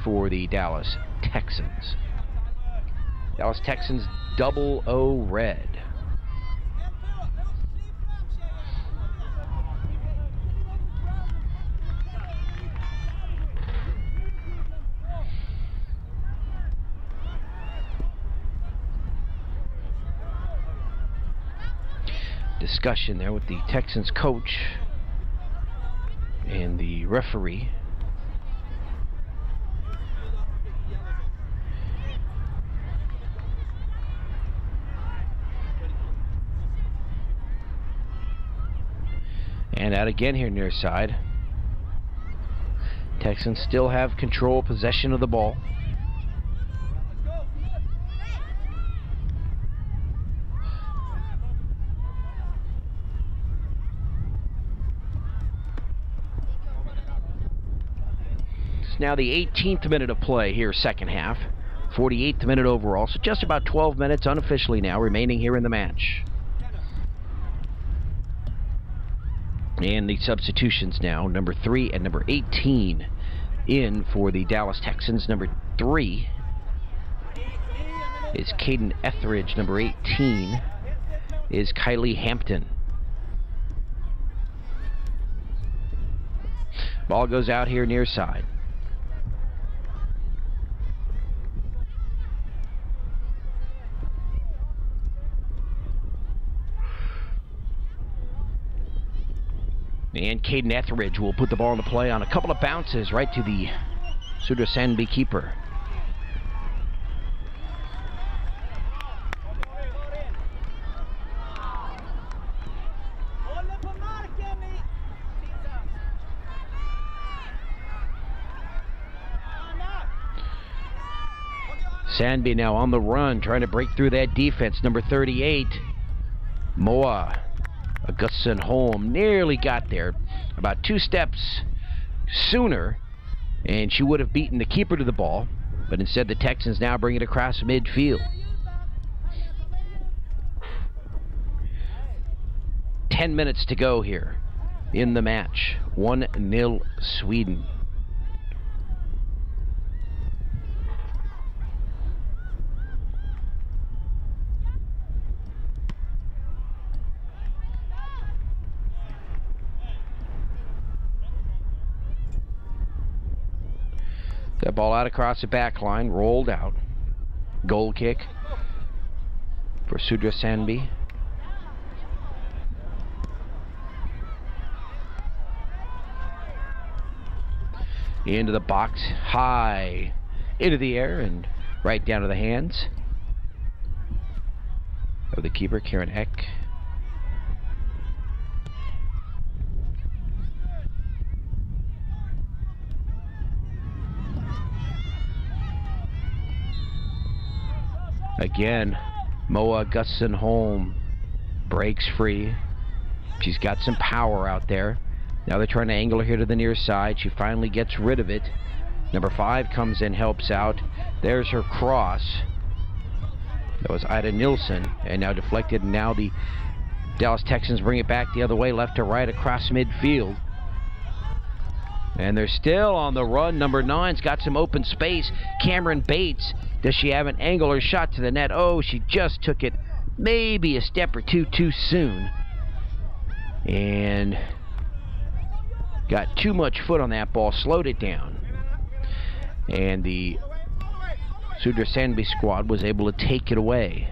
for the Dallas Texans. Dallas Texans 00 red. Discussion there with the Texans coach and the referee. And out again here near side. Texans still have control, possession of the ball. Now the 18th minute of play here, second half. 48th minute overall, so just about 12 minutes unofficially now remaining here in the match. And the substitutions now, number 3 and number 18 in for the Dallas Texans. Number 3 is Caden Etheridge. Number 18 is Kylie Hampton. Ball goes out here near side. And Caden Etheridge will put the ball into play on a couple of bounces right to the Sodra Sandby keeper. Sandby now on the run, trying to break through that defense. Number 38, Moa Augustin-Holm nearly got there, about 2 steps sooner, and she would have beaten the keeper to the ball, but instead the Texans now bring it across midfield. 10 minutes to go here in the match. 1-0 Sweden. That ball out across the back line, rolled out. Goal kick for Sodra Sandby. Into the box, high into the air and right down to the hands of the keeper, Karen Eck. Again, Moa Augustin-Holm breaks free. She's got some power out there. Now they're trying to angle her here to the near side. She finally gets rid of it. Number 5 comes in, helps out. There's her cross. That was Ida Nilsson, and now deflected. And now the Dallas Texans bring it back the other way, left to right across midfield. And they're still on the run. Number 9's got some open space. Cameron Bates. Does she have an angle or shot to the net? Oh, she just took it maybe a step or two too soon. And got too much foot on that ball, slowed it down. And the Sodra Sandby squad was able to take it away.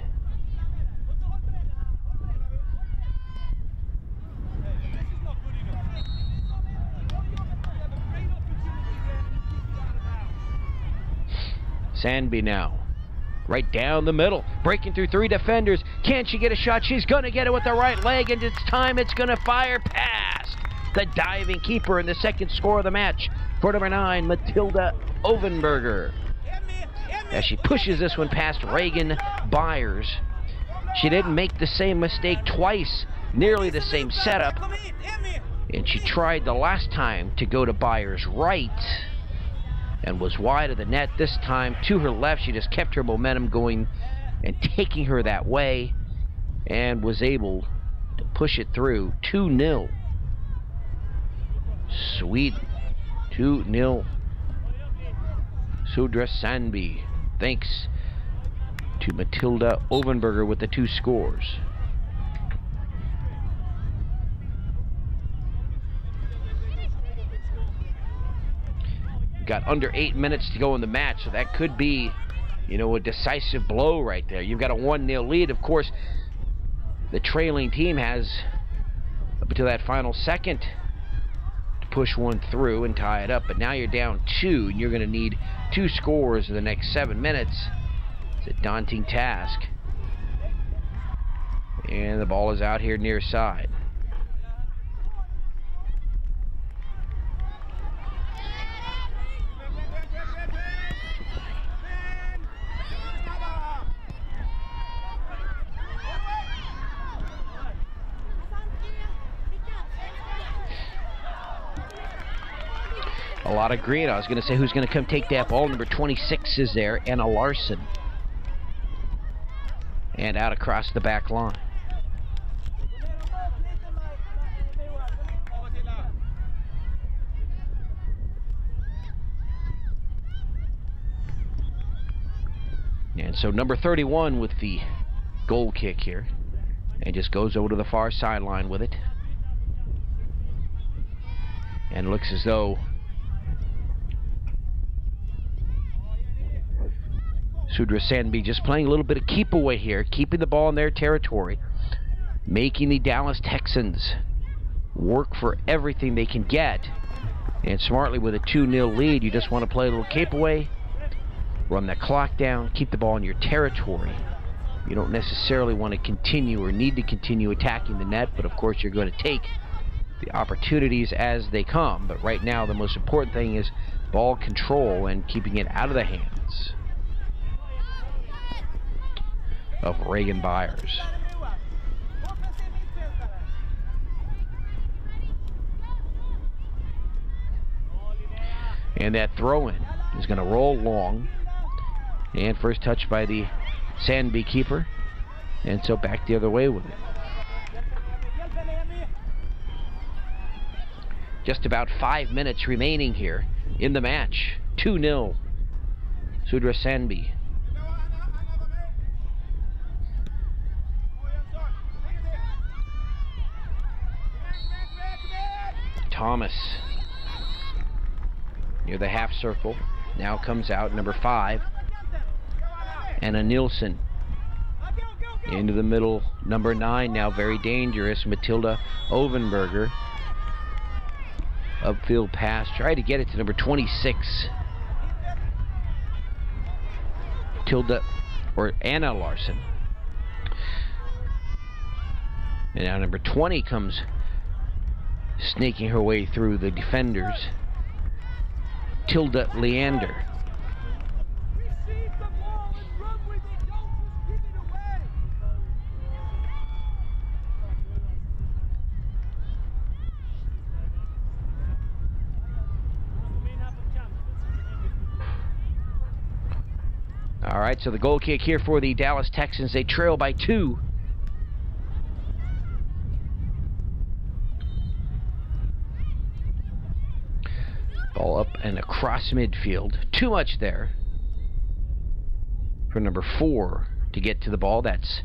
Sandby now, right down the middle, breaking through 3 defenders. Can she get a shot? She's going to get it with the right leg, and it's time. It's going to fire past the diving keeper, in the second score of the match for number 9, Matilda Ovenberger. As she pushes this one past Reagan Byers. She didn't make the same mistake twice, nearly the same setup, and she tried the last time to go to Byers' right and was wide of the net. This time to her left. She just kept her momentum going and taking her that way, and was able to push it through. 2-0. Sweden. 2-0. Sodra Sandby, thanks to Matilda Ovenberger with the 2 scores. Got under 8 minutes to go in the match, so that could be, you know, a decisive blow right there. You've got a 1-0 lead. Of course, the trailing team has up until that final second to push one through and tie it up, but now you're down 2, and you're going to need 2 scores in the next 7 minutes. It's a daunting task. And the ball is out here near side. A lot of green. I was going to say, who's going to come take that ball? Number 26 is there, Anna Larson. And out across the back line. And so number 31 with the goal kick here. And just goes over to the far sideline with it. And it looks as though Sodra Sandby just playing a little bit of keep away here, keeping the ball in their territory, making the Dallas Texans work for everything they can get. And smartly, with a 2-0 lead, you just want to play a little keep away, run the clock down, keep the ball in your territory. You don't necessarily want to continue or need to continue attacking the net, but of course you're going to take the opportunities as they come. But right now the most important thing is ball control and keeping it out of the hands of Reagan Byers. And that throw-in is going to roll long. And first touch by the Sandby keeper. And so back the other way with it. Just about 5 minutes remaining here in the match. 2-0. Sodra Sandby. Thomas near the half circle. Now comes out number 5. Anna Nilsson. Into the middle, number 9, now very dangerous, Matilda Ovenberger. Upfield pass, try to get it to number 26. Anna Larson. And now number 20 comes snaking her way through the defenders. Tilda Leander. All right, so the goal kick here for the Dallas Texans. They trail by 2. Ball up and across midfield. Too much there for number 4 to get to the ball. That's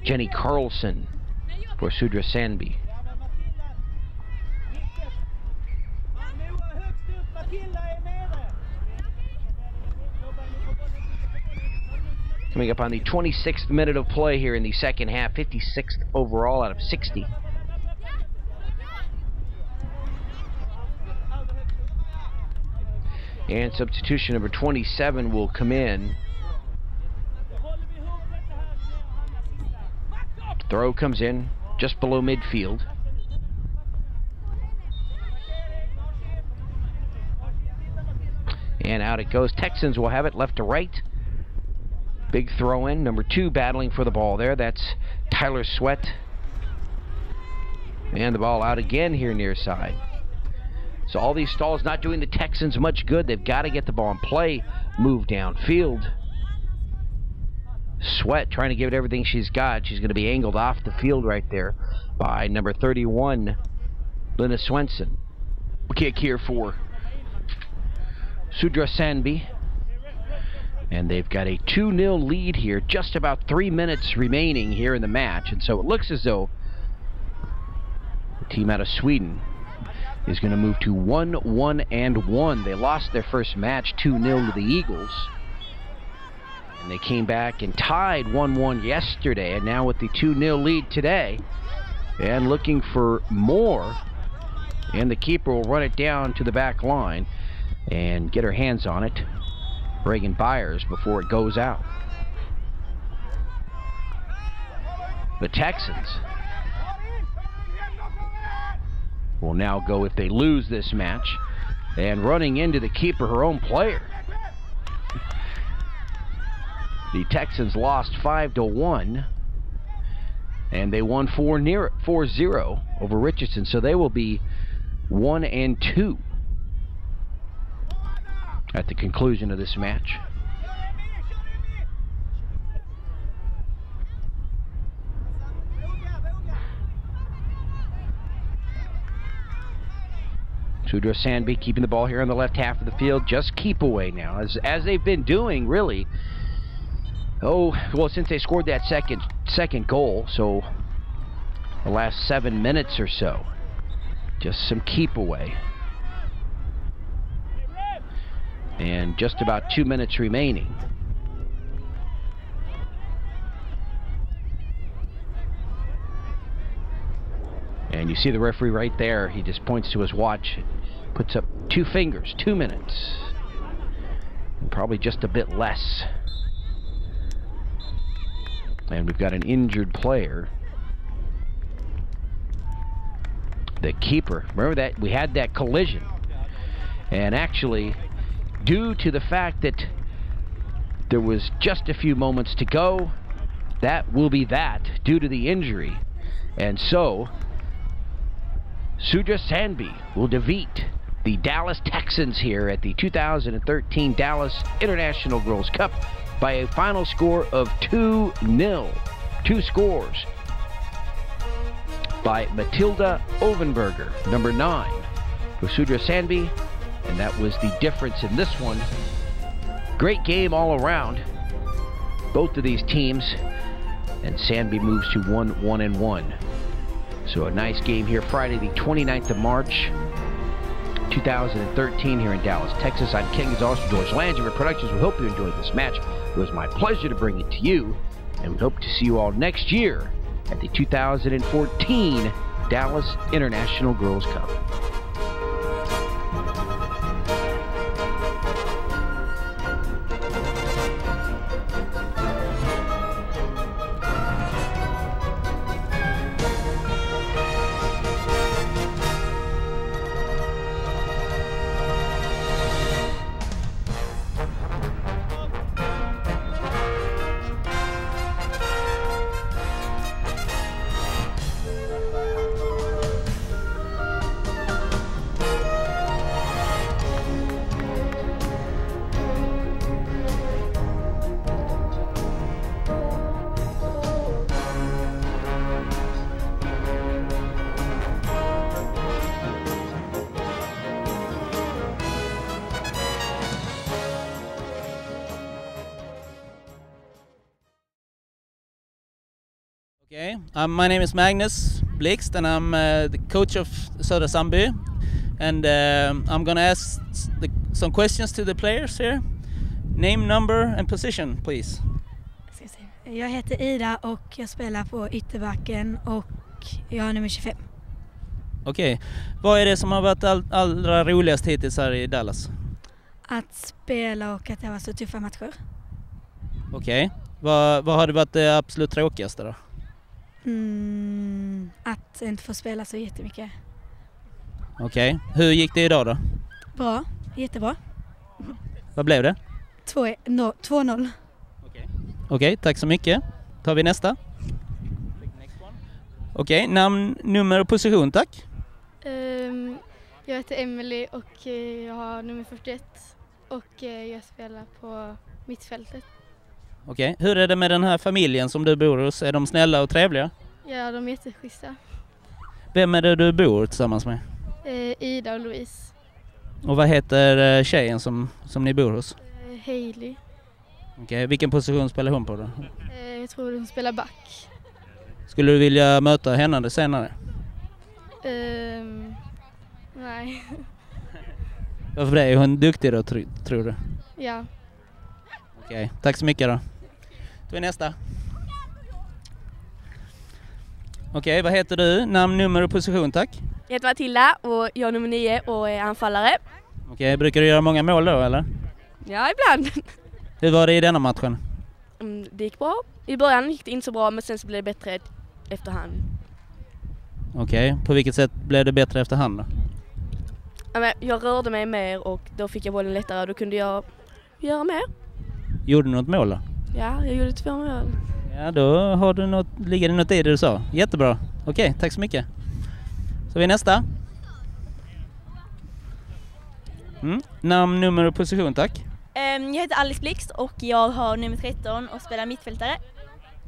Jenny Carlson for Sodra Sandby. Coming up on the 26th minute of play here in the second half, 56th overall out of 60. And substitution number 27 will come in. Throw comes in just below midfield. And out it goes. Texans will have it left to right. Big throw in. Number 2 battling for the ball there. That's Tyler Sweat. And the ball out again here near side. So all these stalls not doing the Texans much good. They've got to get the ball in play. Move downfield. Sweat trying to give it everything she's got. She's going to be angled off the field right there by number 31, Linda Swenson. Kick here for Sodra Sandby. And they've got a 2-0 lead here. Just about 3 minutes remaining here in the match. And so it looks as though the team out of Sweden is going to move to 1-1-1. They lost their first match 2-0 to the Eagles. And they came back and tied 1-1 yesterday, and now with the 2-0 lead today, and looking for more. And the keeper will run it down to the back line and get her hands on it, Reagan Byers, before it goes out. The Texans will now go, if they lose this match, and running into the keeper, her own player. The Texans lost 5-1, and they won 4-0 over Richardson, so they will be 1-2 at the conclusion of this match. Sodra Sandby keeping the ball here on the left half of the field. Just keep away now, as they've been doing, really. Oh, well, since they scored that second goal, so the last 7 minutes or so. Just some keep away. And just about 2 minutes remaining. And you see the referee right there. He just points to his watch, puts up 2 fingers, 2 minutes. And probably just a bit less. And we've got an injured player. The keeper, remember that we had that collision, and actually due to the fact that there was just a few moments to go, that will be that due to the injury. And so Sodra Sandby will defeat the Dallas Texans here at the 2013 Dallas International Girls Cup by a final score of 2-0. 2 scores by Matilda Ovenberger, number 9, for Sodra Sandby, and that was the difference in this one. Great game all around, both of these teams, and Sandby moves to 1-1-1. So a nice game here Friday the 29th of March 2013 here in Dallas, Texas. I'm Ken Gonzalez from George Landry Productions. We hope you enjoyed this match. It was my pleasure to bring it to you, and we hope to see you all next year at the 2014 Dallas International Girls Cup. Okay, my name is Magnus Blixt, and I'm the coach of Sodra Sandby, and I'm gonna ask some questions to the players here. Name, number, and position, please. Jag heter Ida och jag spelar på ytterbacken och jag är nummer 25. Okej. Vad är det som har varit allra roligast hittills här i Dallas? Att spela och att det var så tuffa matcher. Okej. Vad har det varit det absolut tråkigaste då? Att inte få spela så jättemycket. Okej. Hur gick det idag då? Bra, jättebra. Vad blev det? 2-0. Okej, tack så mycket. Tar vi nästa. Okej, namn, nummer och position, tack. Jag heter Emily och jag har nummer 41 och jag spelar på mittfältet. Okej, hur är det med den här familjen som du bor hos? Är de snälla och trevliga? Ja, de är jätteschyssta. Vem är det du bor tillsammans med? Ida och Louise. Och vad heter tjejen som ni bor hos? Hailey. Okej, vilken position spelar hon på då? Jag tror hon spelar back. Skulle du vilja möta henne senare? Nej. Varför det? Är hon duktig då, tror du? Ja. Okej, tack så mycket då. Då är nästa. Okej, vad heter du? Namn, nummer och position, tack. Jag heter Matilda och jag är nummer 9 och är anfallare. Okej, brukar du göra många mål då, eller? Ja, ibland. Hur var det i denna matchen? Det gick bra. I början gick det inte så bra, men sen så blev det bättre efterhand. Okej, på vilket sätt blev det bättre efterhand då? Jag rörde mig mer och då fick jag bollen lättare och då kunde jag göra mer. Gjorde du något mål då? Ja, jag gjorde 2 mål. Ja, då har du ligger det något i det du sa. Jättebra. Okej, tack så mycket. Så vi är nästa. Namn, nummer och position, tack. Jag heter Alice Blixt och jag har nummer 13 och spelar mittfältare.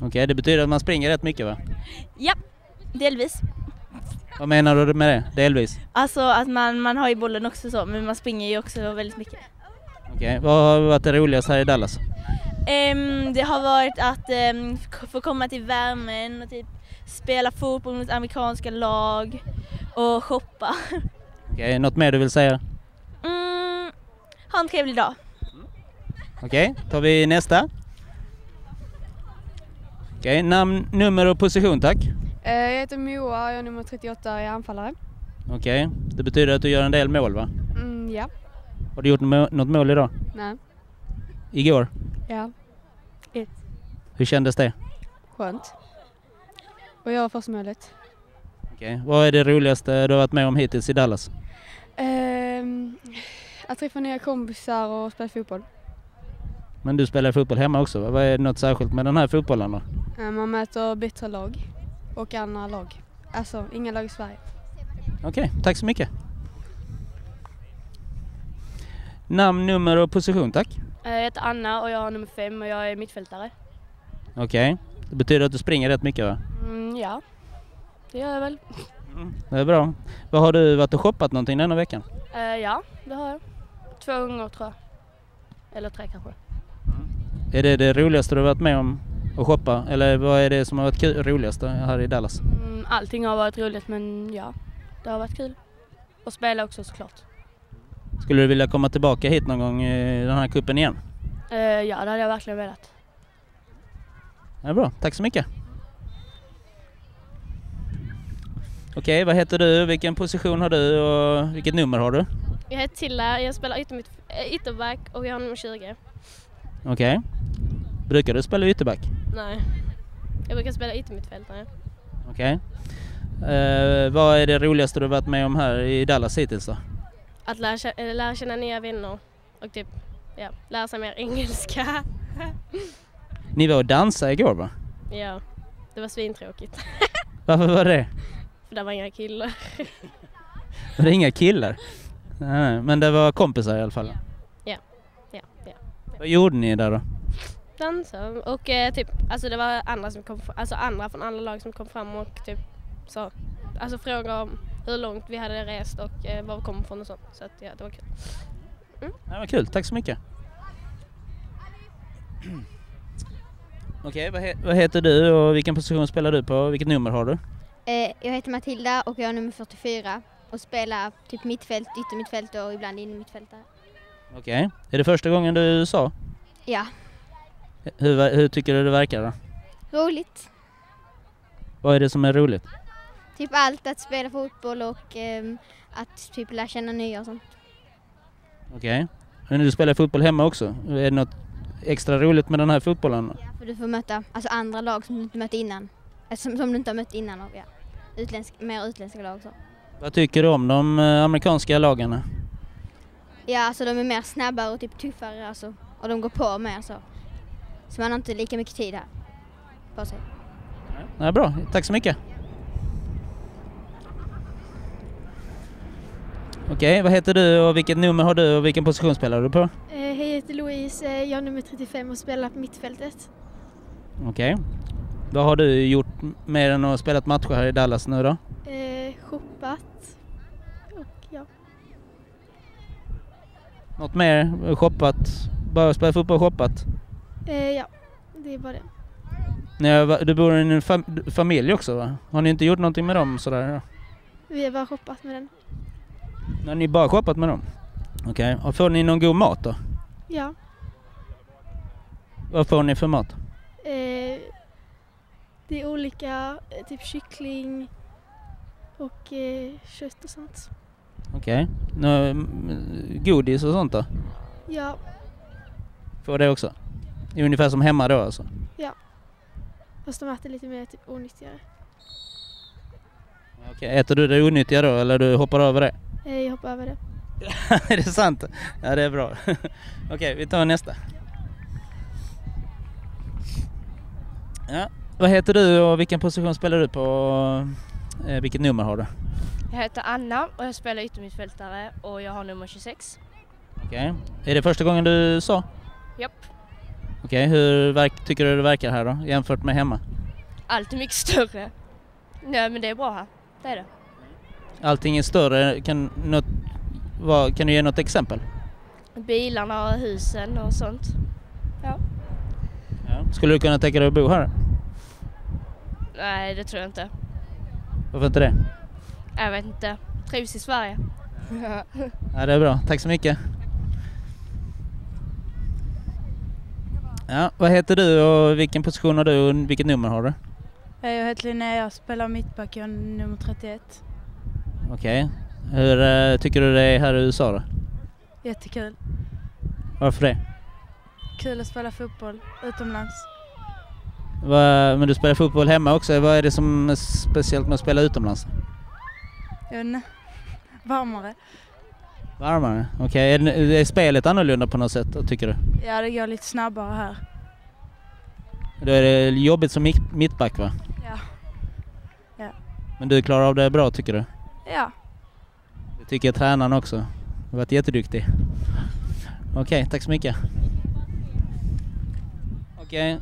Okej, det betyder att man springer rätt mycket, va? Ja, delvis. Vad menar du med det? Delvis? Alltså att man har ju bollen också så, men man springer ju också väldigt mycket. Okej, vad har varit det roligaste här i Dallas? Det har varit att få komma till värmen och typ spela fotboll mot amerikanska lag och shoppa. Okej, något mer du vill säga? Ha en trevlig dag. Okej, tar vi nästa. Okej, namn, nummer och position, tack. Jag heter Moa, jag är nummer 38 och är anfallare. Okej, det betyder att du gör en del mål, va? Ja. Har du gjort något mål idag? Nej. Igår? Ja. Hur kändes det? Skönt. Och jag var första målet. Okej, vad är det roligaste du har varit med om hittills i Dallas? Att träffa nya kompisar och spela fotboll. Men du spelar fotboll hemma också, va? Vad är något särskilt med den här fotbollen då? Man möter bättre lag och andra lag. Alltså, inga lag i Sverige. Okej, tack så mycket. Namn, nummer och position, tack. Jag heter Anna och jag har nummer 5 och jag är mittfältare. Okej, det betyder att du springer rätt mycket, va? Ja, det gör jag väl. Det är bra. Vad har du varit och shoppat någonting denna veckan? Ja, det har jag. 2 gånger tror jag. Eller 3 kanske. Är det det roligaste du har varit med om att shoppa? Eller vad är det som har varit roligast här i Dallas? Allting har varit roligt, men ja, det har varit kul. Och spela också såklart. Skulle du vilja komma tillbaka hit någon gång i den här kuppen igen? Ja, det hade jag verkligen velat. Ja, bra, tack så mycket. Okej, vad heter du? Vilken position har du och vilket nummer har du? Jag heter Tilla, jag spelar ytterback och jag har nummer 20. Okej. Brukar du spela ytterback? Nej, jag brukar spela yttermittfältare. Okej. Vad är det roligaste du har varit med om här i Dallas hittills då? Att lära känna nya vänner och typ, lära sig mer engelska. Ni var och dansade igår, va? Ja, det var svintråkigt. Varför var det? För det var inga killar. Var det inga killar? Nej, men det var kompisar i alla fall. Ja. Vad gjorde ni där då? Dansa och typ, alltså det var andra som kom, alltså andra från andra lag som kom fram och typ så, alltså fråga om hur långt vi hade rest och var vi kom ifrån och sånt. Så att ja, det var kul. Det var kul, tack så mycket. Okej, vad heter du och vilken position spelar du på? Vilket nummer har du? Jag heter Matilda och jag har nummer 44 och spelar typ mittfält, yttermittfält och ibland in mittfältare. Okej, är det första gången du sa? Ja. Hur tycker du det verkar då? Roligt. Vad är det som är roligt? Typ allt, att spela fotboll och att typ lära känna nya och sånt. Okej. Men du spelar fotboll hemma också. Är det något extra roligt med den här fotbollen? Ja, för du får möta andra lag som du inte mött innan. Som du inte har mött innan. Och, ja. Mer utländska lag. Så. Vad tycker du om de amerikanska lagen? Ja, alltså de är mer snabbare och typ tuffare. Alltså, och de går på mer så. Så man har inte lika mycket tid här på sig. Ja, bra, tack så mycket. Okej, vad heter du och vilket nummer har du och vilken position spelar du på? Hej, jag heter Louise, jag är nummer 35 och spelar på mittfältet. Okej. Vad har du gjort mer än att spela matcher här i Dallas nu då? Shoppat och ja. Något mer? Shoppat? Bara spela fotboll och shoppat? Ja, det är bara det. Nej, du bor i en familj också, va? Har ni inte gjort någonting med dem sådär? Ja? Vi har bara shoppat med den. Har ni bara shoppat med dem? Okej. Och får ni någon god mat då? Ja. Vad får ni för mat? Det är olika, typ kyckling och kött och sånt. Okej. Godis och sånt då? Ja. Får det också? Ungefär som hemma då alltså? Ja. Fast de äter lite mer typ onyttigare. Okej. Äter du det onyttiga då eller du hoppar över det? Jag hoppar över det. Är det sant? Ja, det är bra. Okej, vi tar nästa. Ja. Vad heter du och vilken position spelar du på? Vilket nummer har du? Jag heter Anna och jag spelar yttermittfältare och jag har nummer 26. Okej. Är det första gången du sa? Japp. Okej, hur tycker du det verkar här då jämfört med hemma? Allt är mycket större. Nej, men det är bra här. Det är det. Allting är större. Kan du ge något exempel? Bilarna och husen och sånt. Ja. Skulle du kunna tänka dig att bo här? Nej, det tror jag inte. Varför inte det? Jag vet inte. Trivs i Sverige. Ja, det är bra. Tack så mycket. Ja, vad heter du och vilken position har du och vilket nummer har du? Jag heter Linnea, jag spelar mittback, jag är nummer 31. Okej. Hur tycker du det är här i USA då? Jättekul. Varför det? Kul att spela fotboll utomlands. Men du spelar fotboll hemma också. Vad är det som är speciellt med att spela utomlands? Varmare. Varmare? Okej. Är spelet annorlunda på något sätt, tycker du? Ja, det går lite snabbare här. Då är det jobbigt som mittback, va? Ja. Men du klarar av det bra, tycker du? Ja. Det tycker jag tränaren också. Du har varit jätteduktig. Okej, tack så mycket. Okej,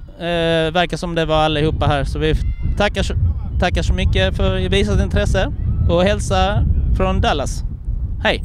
verkar som det var allihopa här. Så vi tackar så mycket för visat intresse. Och hälsa från Dallas. Hej!